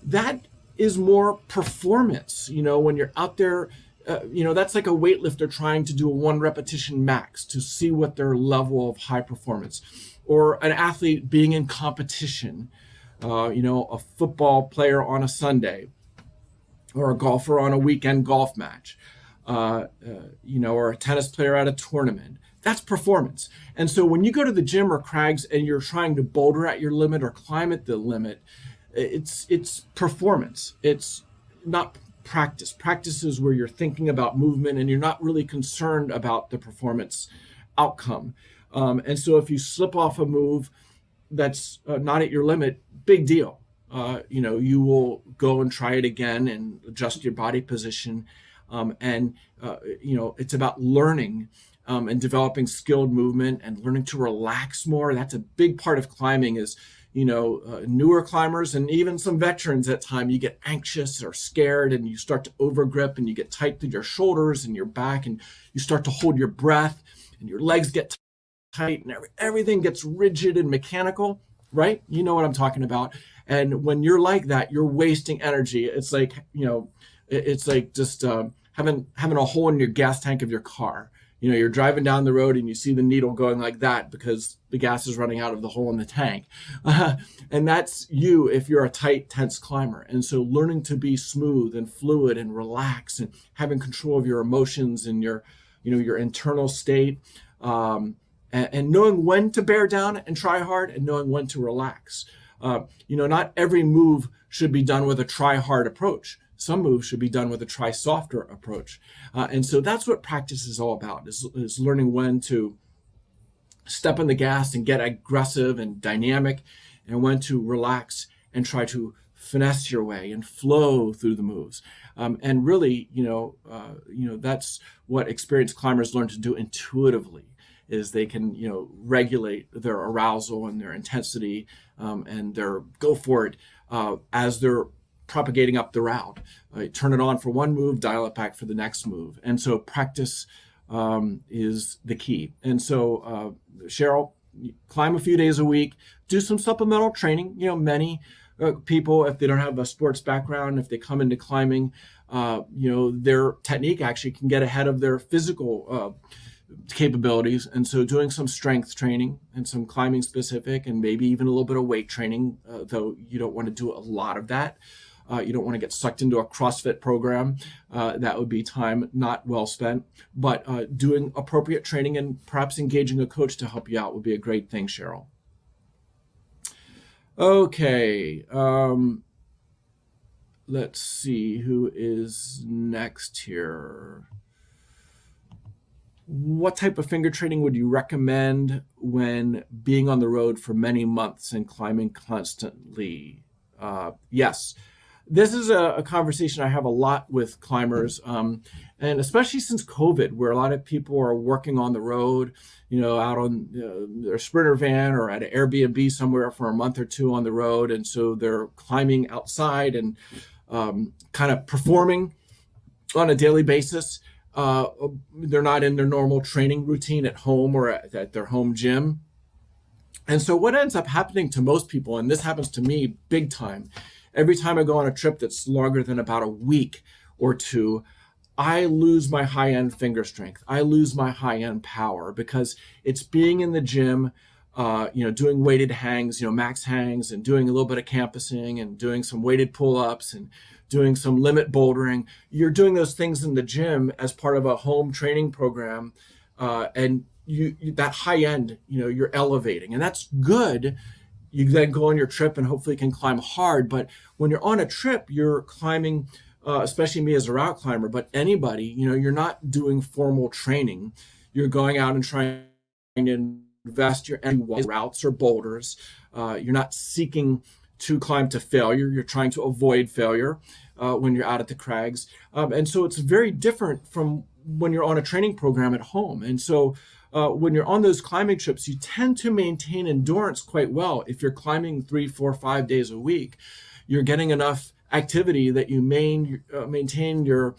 that is more performance. When you're out there, that's like a weightlifter trying to do a 1 repetition max to see what their level of high performance, or an athlete being in competition, a football player on a Sunday, or a golfer on a weekend golf match, or a tennis player at a tournament. That's performance. And so when you go to the gym or crags and you're trying to boulder at your limit or climb at the limit, it's performance. It's not practice. Practice is where you're thinking about movement and you're not really concerned about the performance outcome. And so if you slip off a move that's not at your limit, big deal. You will go and try it again and adjust your body position. It's about learning and developing skilled movement and learning to relax more. That's a big part of climbing is, newer climbers and even some veterans at times, you get anxious or scared and you start to overgrip and you get tight to your shoulders and your back and you start to hold your breath and your legs get tight and everything gets rigid and mechanical, right? You know what I'm talking about. And when you're like that, you're wasting energy. It's like, it's like just having a hole in your gas tank of your car. You're driving down the road and you see the needle going like that because the gas is running out of the hole in the tank. And that's you if you're a tight, tense climber. And so learning to be smooth and fluid and relax and having control of your emotions and your internal state, and knowing when to bear down and try hard and knowing when to relax. Not every move should be done with a try hard approach. Some moves should be done with a try softer approach. And so that's what practice is all about, is learning when to step on the gas and get aggressive and dynamic, and when to relax and try to finesse your way and flow through the moves. And really, that's what experienced climbers learn to do intuitively, is they can, regulate their arousal and their intensity and their go for it as they're propagating up the route. Turn it on for one move, dial it back for the next move. And so practice is the key. And so, Cheryl, climb a few days a week, do some supplemental training. Many people, if they don't have a sports background, if they come into climbing, their technique actually can get ahead of their physical capabilities. And so doing some strength training and some climbing specific, and maybe even a little bit of weight training, though you don't want to do a lot of that. You don't want to get sucked into a CrossFit program. That would be time not well spent. But doing appropriate training and perhaps engaging a coach to help you out would be a great thing, Cheryl. Okay. Let's see who is next here. What type of finger training would you recommend when being on the road for many months and climbing constantly? Yes. this is a conversation I have a lot with climbers, and especially since COVID, where a lot of people are working on the road, out on their Sprinter van or at an Airbnb somewhere for a month or two on the road. And so they're climbing outside and kind of performing on a daily basis. They're not in their normal training routine at home or at their home gym. And so what ends up happening to most people, and this happens to me big time, every time I go on a trip that's longer than about a week or two, I lose my high-end finger strength. I lose my high-end power because it's being in the gym, doing weighted hangs, max hangs, and doing a little bit of campusing and doing some weighted pull-ups and doing some limit bouldering. You're doing those things in the gym as part of a home training program, and you that high end, you're elevating, and that's good. You then go on your trip and hopefully can climb hard. But when you're on a trip, you're climbing, especially me as a route climber, but anybody, you're not doing formal training. You're going out and trying to invest your energy routes or boulders. You're not seeking to climb to failure. You're trying to avoid failure when you're out at the crags. And so it's very different from when you're on a training program at home. And so when you're on those climbing trips, you tend to maintain endurance quite well. If you're climbing 3, 4, 5 days a week, you're getting enough activity that you maintain your,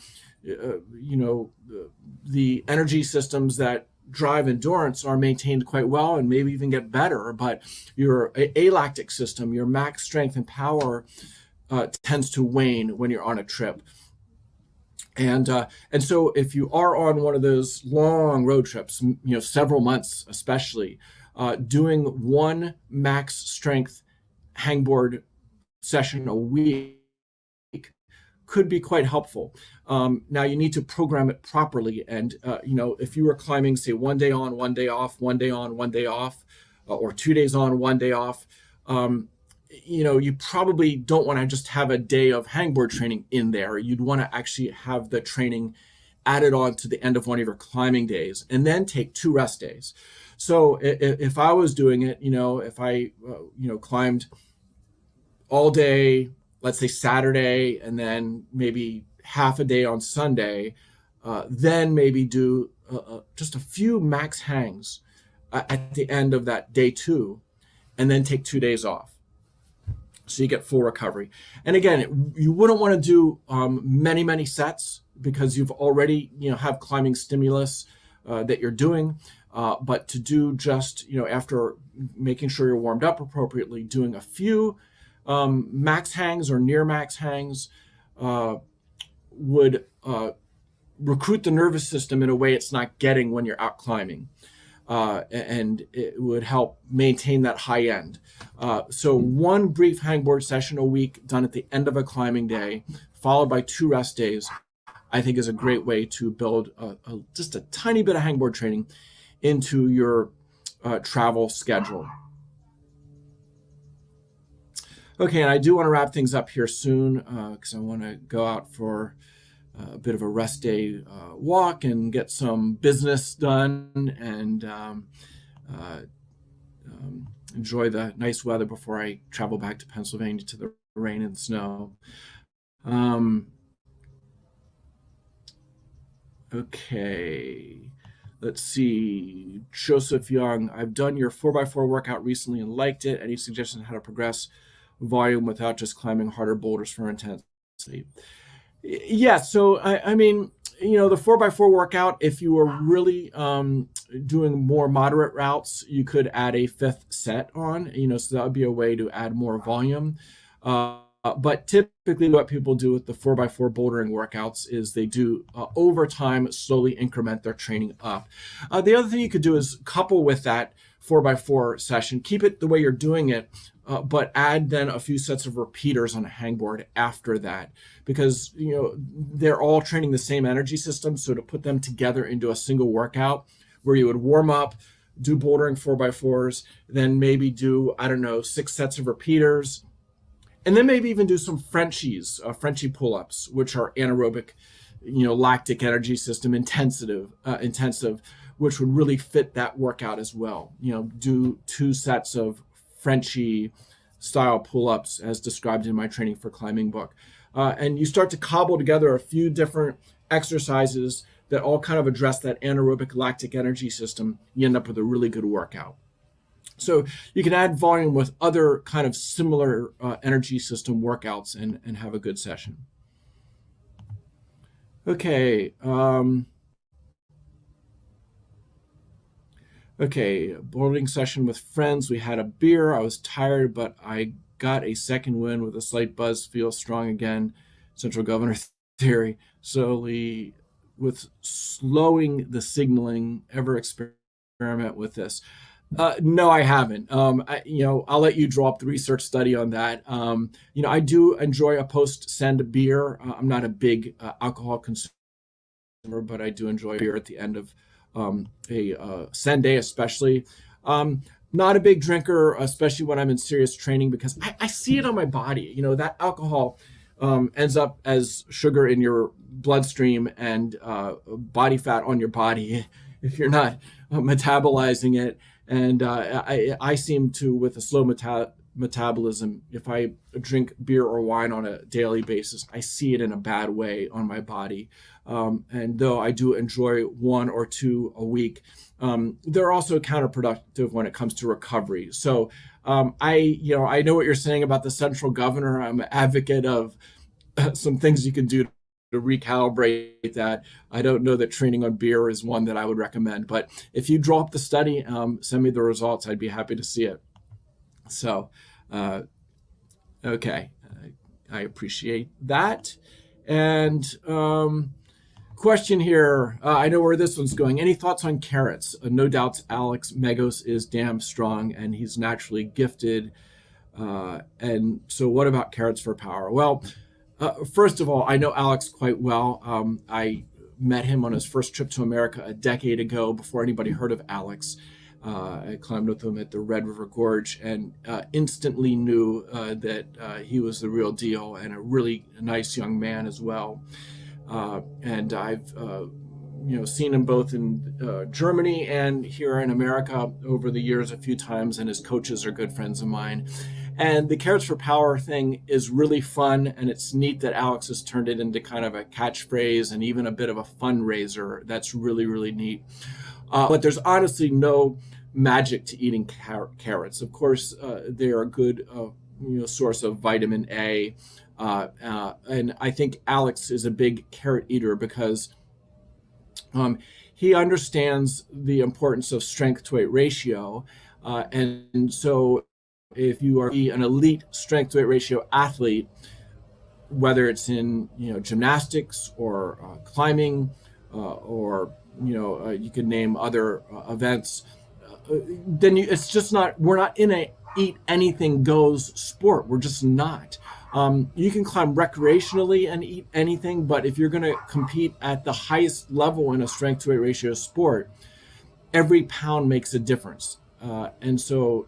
the energy systems that drive endurance are maintained quite well and maybe even get better. But your alactic system, your max strength and power tends to wane when you're on a trip. And so if you are on one of those long road trips, several months especially, doing one max strength hangboard session a week could be quite helpful. Now you need to program it properly. And, if you were climbing, say, 1 day on, 1 day off, 1 day on, 1 day off, or 2 days on, 1 day off, you probably don't want to just have a day of hangboard training in there. You'd want to actually have the training added on to the end of one of your climbing days and then take 2 rest days. So if I was doing it, if I, climbed all day, let's say Saturday, and then maybe half a day on Sunday, then maybe do just a few max hangs at the end of that day 2, and then take 2 days off. So you get full recovery. And again, you wouldn't want to do many sets because you've already, have climbing stimulus that you're doing. But to do just, after making sure you're warmed up appropriately, doing a few max hangs or near max hangs would recruit the nervous system in a way it's not getting when you're out climbing. And it would help maintain that high end. So one brief hangboard session a week done at the end of a climbing day, followed by 2 rest days, I think is a great way to build just a tiny bit of hangboard training into your travel schedule. Okay, and I do want to wrap things up here soon because I want to go out for a bit of a rest day walk and get some business done and enjoy the nice weather before I travel back to Pennsylvania to the rain and snow. Okay, let's see. Joseph Young, I've done your 4x4 workout recently and liked it. Any suggestions on how to progress volume without just climbing harder boulders for intensity? Yeah, so I mean, the 4x4 workout, if you were really doing more moderate routes, you could add a 5th set on, so that would be a way to add more volume. But typically what people do with the 4x4 bouldering workouts is they do over time slowly increment their training up. The other thing you could do is couple with that 4x4 session, keep it the way you're doing it, but add then a few sets of repeaters on a hangboard after that, because they're all training the same energy system. So to put them together into a single workout where you would warm up, do bouldering 4x4s, then maybe do 6 sets of repeaters, and then maybe even do some Frenchies, Frenchie pull-ups, which are anaerobic, lactic energy system intensive, which would really fit that workout as well. Do 2 sets of Frenchie style pull-ups as described in my training for climbing book. and you start to cobble together a few different exercises that all kind of address that anaerobic lactic energy system, you end up with a really good workout. So you can add volume with other kind of similar energy system workouts and have a good session. Okay. Okay, boarding session with friends. We had a beer. I was tired, but I got a second win with a slight buzz. Feel strong again. Central governor theory. Slowly, with slowing the signaling. Ever experiment with this? No, I haven't. I'll let you draw up the research study on that. I do enjoy a post-send beer. I'm not a big alcohol consumer, but I do enjoy beer at the end of a send day, especially. Not a big drinker, especially when I'm in serious training, because I see it on my body. That alcohol ends up as sugar in your bloodstream and body fat on your body if you're not metabolizing it. And I seem to, with a slow metabolism, if I drink beer or wine on a daily basis, I see it in a bad way on my body. And though I do enjoy one or two a week, they're also counterproductive when it comes to recovery. So I know what you're saying about the central governor. I'm an advocate of some things you can do to recalibrate that. I don't know that training on beer is one that I would recommend, but if you draw up the study, send me the results. I'd be happy to see it. So, okay, I appreciate that. And question here, I know where this one's going. Any thoughts on carrots? No doubts Alex Megos is damn strong and he's naturally gifted. And so what about carrots for power? Well, first of all, I know Alex quite well. I met him on his first trip to America a decade ago before anybody heard of Alex. I climbed with him at the Red River Gorge and instantly knew that he was the real deal and a really nice young man as well. And I've seen him both in Germany and here in America over the years a few times, and his coaches are good friends of mine. And the Carrots for Power thing is really fun, and it's neat that Alex has turned it into kind of a catchphrase and even a bit of a fundraiser. That's really, really neat. But there's honestly no magic to eating carrots. Of course, they are a good source of vitamin A. And I think Alex is a big carrot eater because he understands the importance of strength to weight ratio. And so if you are an elite strength to weight ratio athlete, whether it's in gymnastics or climbing or you could name other events, then it's just not, we're not in a eat anything goes sport. We're just not. You can climb recreationally and eat anything, but if you're going to compete at the highest level in a strength to weight ratio sport, every pound makes a difference. And so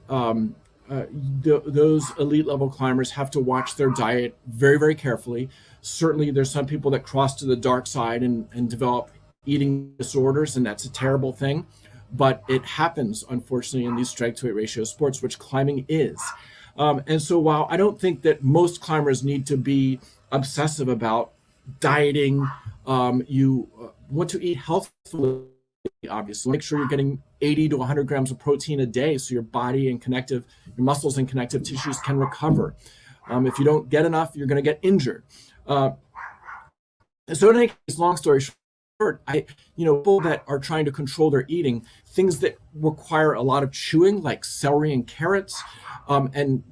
those elite level climbers have to watch their diet very, very carefully. Certainly there's some people that cross to the dark side and develop eating disorders, and that's a terrible thing. But it happens, unfortunately, in these strength to weight ratio sports, which climbing is. And so while I don't think that most climbers need to be obsessive about dieting, you want to eat healthfully, obviously. Make sure you're getting 80 to 100 grams of protein a day so your body and your muscles and connective tissues can recover. If you don't get enough, you're going to get injured. So in any case, long story short, people that are trying to control their eating, things that require a lot of chewing, like celery and carrots, and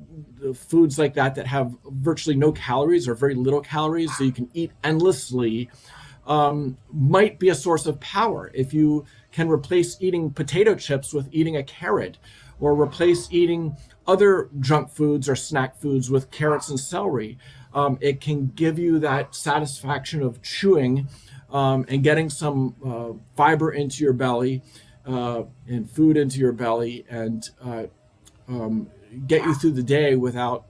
foods like that have virtually no calories or very little calories, so you can eat endlessly, might be a source of power. If you can replace eating potato chips with eating a carrot, or replace eating other junk foods or snack foods with carrots and celery, it can give you that satisfaction of chewing and getting some fiber into your belly and food into your belly, and get you through the day without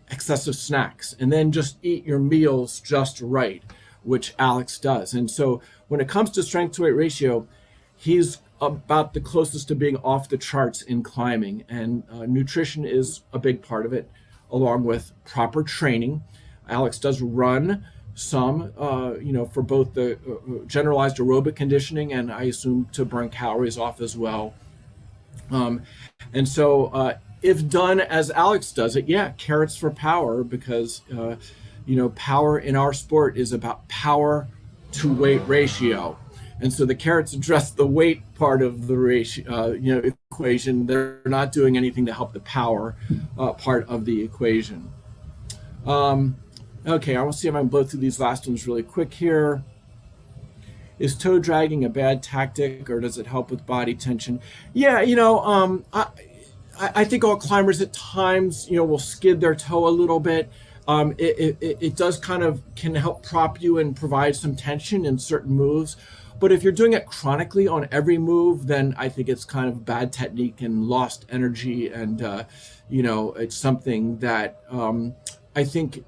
excessive snacks. And then just eat your meals just right, which Alex does. And so when it comes to strength to weight ratio, he's about the closest to being off the charts in climbing. And nutrition is a big part of it, along with proper training. Alex does run some, for both the generalized aerobic conditioning and I assume to burn calories off as well. And so if done as Alex does it, yeah, carrots for power, because, power in our sport is about power to weight ratio. And so the carrots address the weight part of the ratio, equation. They're not doing anything to help the power part of the equation. Okay, I want to see if I can blow through these last ones really quick here. Is toe dragging a bad tactic, or does it help with body tension? Yeah, I think all climbers at times, will skid their toe a little bit. It does can help prop you and provide some tension in certain moves. But if you're doing it chronically on every move, then I think it's kind of bad technique and lost energy. And, it's something that I think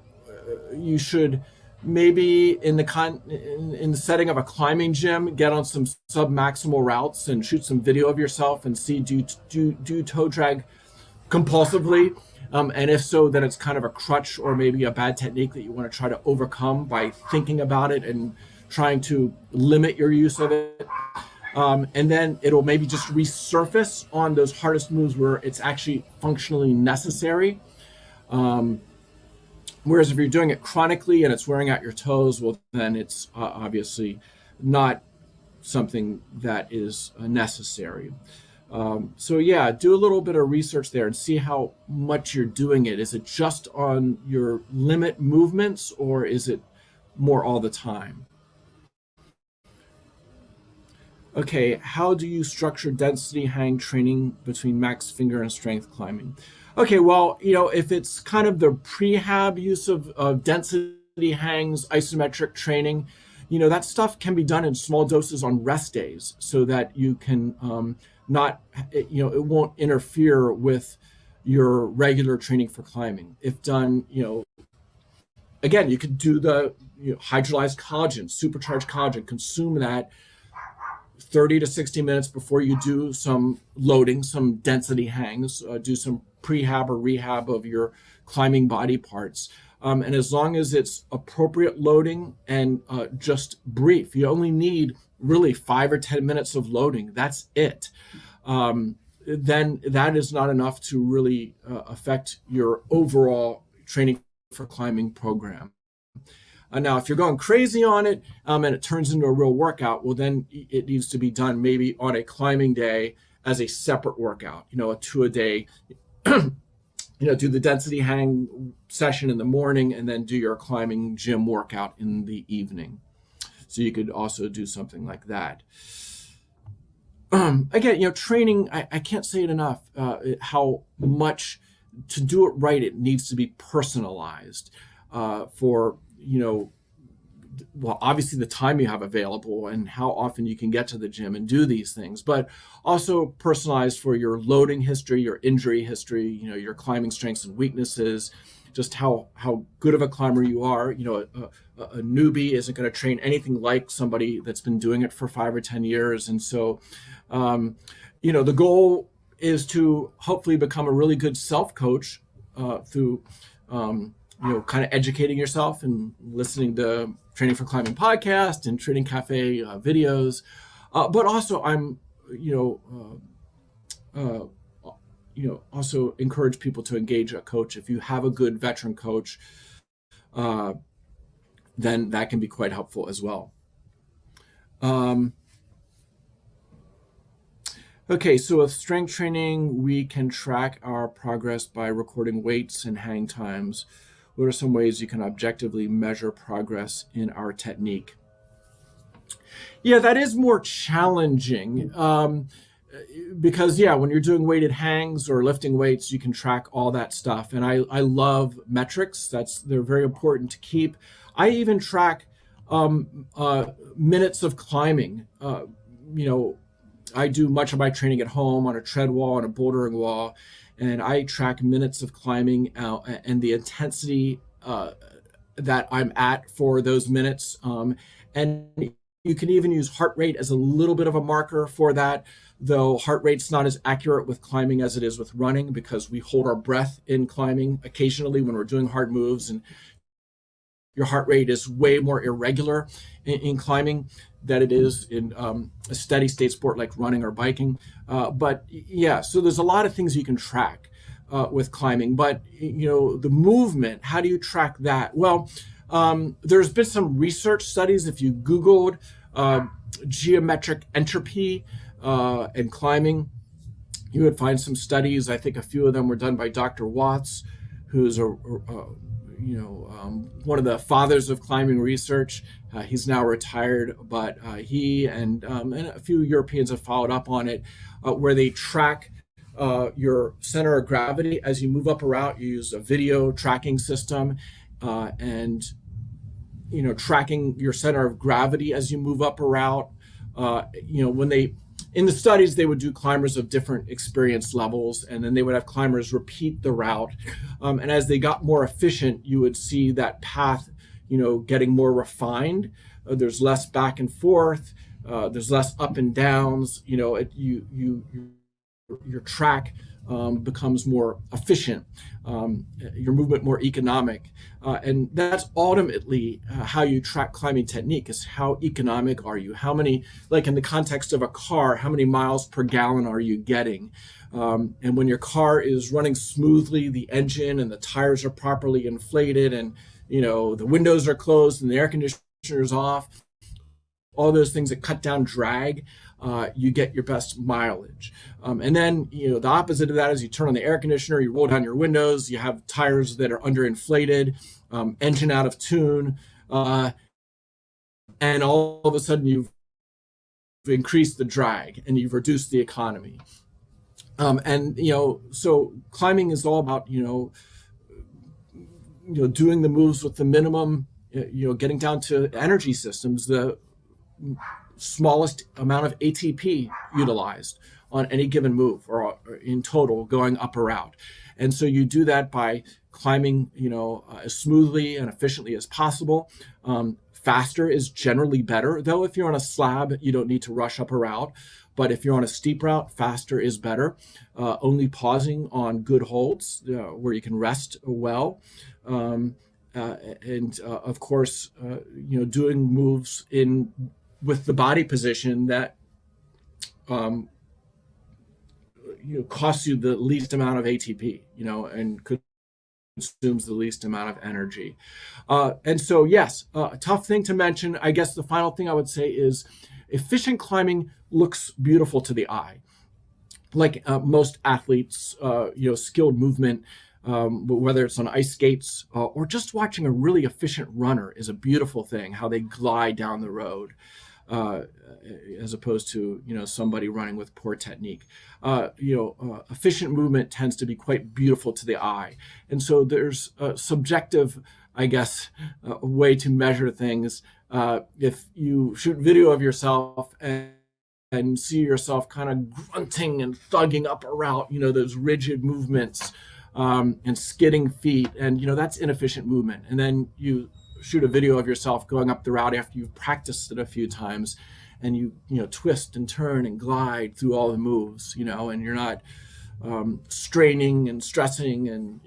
you should maybe in the setting of a climbing gym, get on some sub-maximal routes and shoot some video of yourself and see, do you toe drag compulsively? And if so, then it's kind of a crutch or maybe a bad technique that you want to try to overcome by thinking about it and trying to limit your use of it. And then it'll maybe just resurface on those hardest moves where it's actually functionally necessary. Whereas if you're doing it chronically and it's wearing out your toes, well, then it's obviously not something that is necessary. So yeah, do a little bit of research there and see how much you're doing it. Is it just on your limit movements, or is it more all the time? Okay, how do you structure density hang training between max finger and strength climbing? Okay, well, if it's kind of the prehab use of density hangs, isometric training, that stuff can be done in small doses on rest days so that you can it won't interfere with your regular training for climbing. If done, again, you could do the hydrolyzed collagen, supercharged collagen, consume that 30 to 60 minutes before you do some loading, some density hangs, do some prehab or rehab of your climbing body parts. And as long as it's appropriate loading and just brief, you only need really 5 or 10 minutes of loading. That's it. Then that is not enough to really affect your overall training for climbing program. Now, if you're going crazy on it and it turns into a real workout, well, then it needs to be done maybe on a climbing day as a separate workout, a 2-a-day, do the density hang session in the morning and then do your climbing gym workout in the evening. So you could also do something like that. Again, training, I can't say it enough, how much to do it right, it needs to be personalized for, well, obviously the time you have available and how often you can get to the gym and do these things, but also personalized for your loading history, your injury history, your climbing strengths and weaknesses, just how good of a climber you are. A newbie isn't going to train anything like somebody that's been doing it for 5 or 10 years. And so, the goal is to hopefully become a really good self-coach through, kind of educating yourself and listening to Training for Climbing podcast and Training Café videos. But also I'm, also encourage people to engage a coach. If you have a good veteran coach, then that can be quite helpful as well. Okay, so with strength training, we can track our progress by recording weights and hang times. What are some ways you can objectively measure progress in our technique? Yeah, that is more challenging because, when you're doing weighted hangs or lifting weights, you can track all that stuff. And I love metrics. They're very important to keep. I even track minutes of climbing. I do much of my training at home on a tread wall, on a bouldering wall, and I track minutes of climbing and the intensity that I'm at for those minutes. And you can even use heart rate as a little bit of a marker for that, though heart rate's not as accurate with climbing as it is with running because we hold our breath in climbing occasionally when we're doing hard moves. And your heart rate is way more irregular in climbing than it is in a steady state sport like running or biking. But yeah, so there's a lot of things you can track with climbing. But the movement, how do you track that? Well, there's been some research studies. If you Googled geometric entropy and climbing, you would find some studies. I think a few of them were done by Dr. Watts, who's one of the fathers of climbing research. He's now retired, but he and a few Europeans have followed up on it, where they track your center of gravity as you move up a route. You use a video tracking system, and tracking your center of gravity as you move up a route. In the studies, they would do climbers of different experience levels, and then they would have climbers repeat the route. And as they got more efficient, you would see that path, getting more refined. There's less back and forth. There's less up and downs. Your track becomes more efficient, your movement more economic. And that's ultimately how you track climbing technique, is how economic are you? How many, like in the context of a car, how many miles per gallon are you getting? And when your car is running smoothly, the engine and the tires are properly inflated, and the windows are closed and the air conditioner is off, all those things that cut down drag, you get your best mileage. And then, the opposite of that is you turn on the air conditioner, you roll down your windows, you have tires that are underinflated, engine out of tune, and all of a sudden you've increased the drag and you've reduced the economy. So climbing is all about, doing the moves with the minimum, getting down to energy systems, the smallest amount of ATP utilized on any given move, or in total going up or out. And so you do that by climbing, as smoothly and efficiently as possible. Faster is generally better, though. If you're on a slab, you don't need to rush up a route. But if you're on a steep route, faster is better. Only pausing on good holds where you can rest well. Of course, doing moves with the body position that costs you the least amount of ATP, and consumes the least amount of energy. And so, yes, a tough thing to mention. I guess the final thing I would say is efficient climbing looks beautiful to the eye. Like most athletes, skilled movement, whether it's on ice skates or just watching a really efficient runner is a beautiful thing, how they glide down the road. As opposed to somebody running with poor technique. Efficient movement tends to be quite beautiful to the eye, and so there's a subjective, I guess, way to measure things. If you shoot video of yourself and see yourself kind of grunting and thugging up a route, those rigid movements and skidding feet, and that's inefficient movement. And then you shoot a video of yourself going up the route after you've practiced it a few times, and you twist and turn and glide through all the moves, and you're not straining and stressing and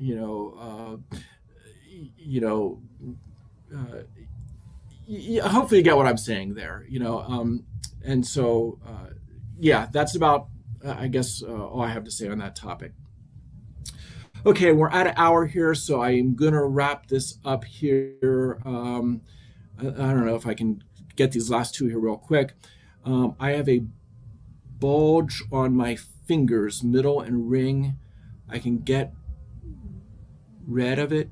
hopefully you get what I'm saying there, and so that's about I guess all I have to say on that topic. Okay, we're at an hour here, so I'm going to wrap this up here. I don't know if I can get these last two here real quick. I have a bulge on my fingers, middle and ring. I can get rid of it.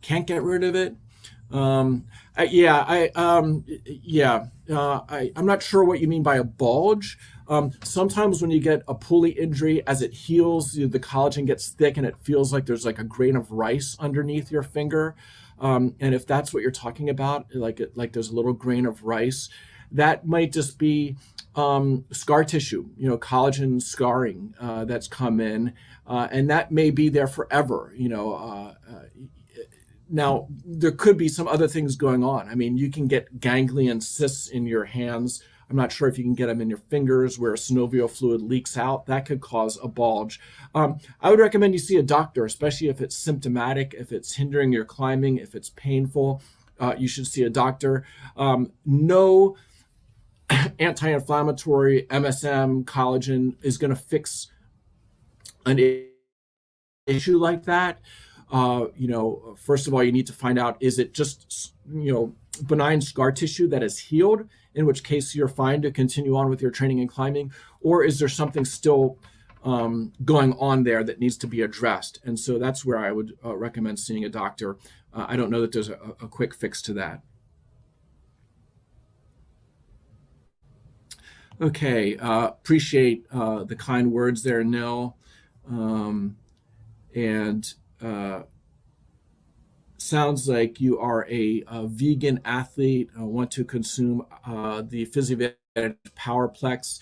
Can't get rid of it. I'm not sure what you mean by a bulge. Sometimes when you get a pulley injury, as it heals, the collagen gets thick and it feels like there's like a grain of rice underneath your finger. And if that's what you're talking about, like there's a little grain of rice, that might just be scar tissue, collagen scarring that's come in, and that may be there forever. Now, there could be some other things going on. I mean, you can get ganglion cysts in your hands I'm not sure if you can get them in your fingers where synovial fluid leaks out. That could cause a bulge. I would recommend you see a doctor, especially if it's symptomatic, if it's hindering your climbing, if it's painful. You should see a doctor. No anti-inflammatory, MSM, collagen is going to fix an issue like that. First of all, you need to find out, is it just, benign scar tissue that is healed, in which case you're fine to continue on with your training and climbing, or is there something still going on there that needs to be addressed? And so that's where I would recommend seeing a doctor. I don't know that there's a quick fix to that. Okay, appreciate the kind words there, Nil. And sounds like you are a vegan athlete, want to consume the PhysiVeg PowerPlex.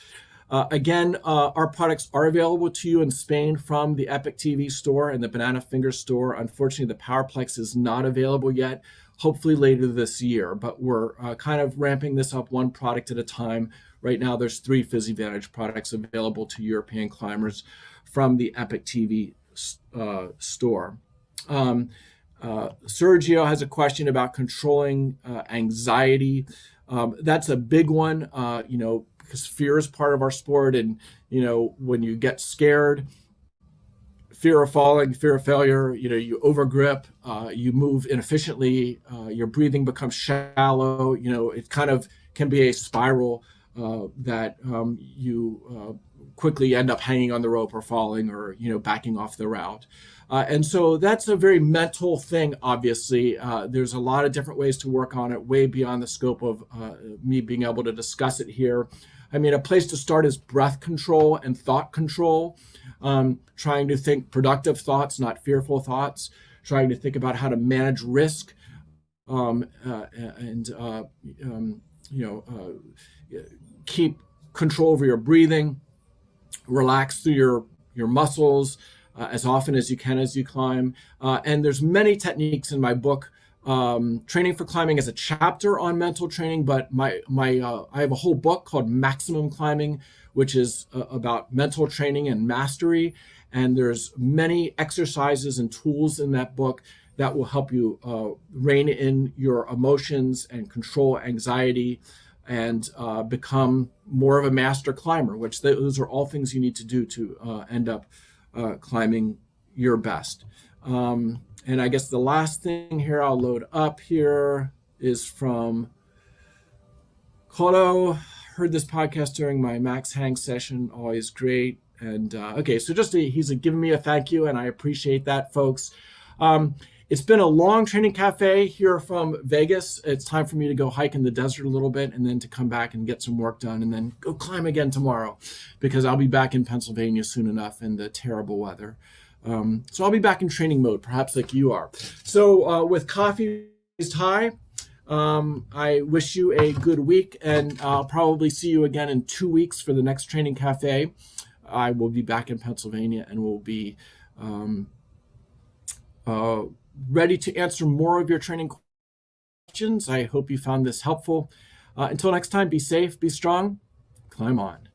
Again, our products are available to you in Spain from the Epic TV store and the Banana Finger store. Unfortunately, the PowerPlex is not available yet, hopefully later this year, but we're kind of ramping this up one product at a time. Right now, there's 3 PhysiVeg products available to European climbers from the Epic TV store. Sergio has a question about controlling anxiety. That's a big one, because fear is part of our sport. And, when you get scared, fear of falling, fear of failure, you overgrip, you move inefficiently, your breathing becomes shallow, it kind of can be a spiral that you quickly end up hanging on the rope or falling or, backing off the route. And so that's a very mental thing, obviously. There's a lot of different ways to work on it, way beyond the scope of me being able to discuss it here. I mean, a place to start is breath control and thought control, trying to think productive thoughts, not fearful thoughts, trying to think about how to manage risk, keep control over your breathing, relax through your muscles as often as you can as you climb. And there's many techniques in my book. Training for Climbing is a chapter on mental training, but I have a whole book called Maximum Climbing, which is about mental training and mastery. And there's many exercises and tools in that book that will help you rein in your emotions and control anxiety and become more of a master climber, which those are all things you need to do to end up climbing your best. And I guess the last thing here I'll load up here is from Colo. Heard this podcast during my Max Hang session, always great. And okay, so he's giving me a thank you, and I appreciate that, folks. It's been a long training cafe here from Vegas. It's time for me to go hike in the desert a little bit and then to come back and get some work done and then go climb again tomorrow, because I'll be back in Pennsylvania soon enough in the terrible weather. So I'll be back in training mode, perhaps like you are. So with coffee raised high, I wish you a good week, and I'll probably see you again in 2 weeks for the next training cafe. I will be back in Pennsylvania and will be ready to answer more of your training questions. I hope you found this helpful. Until next time, be safe, be strong, climb on.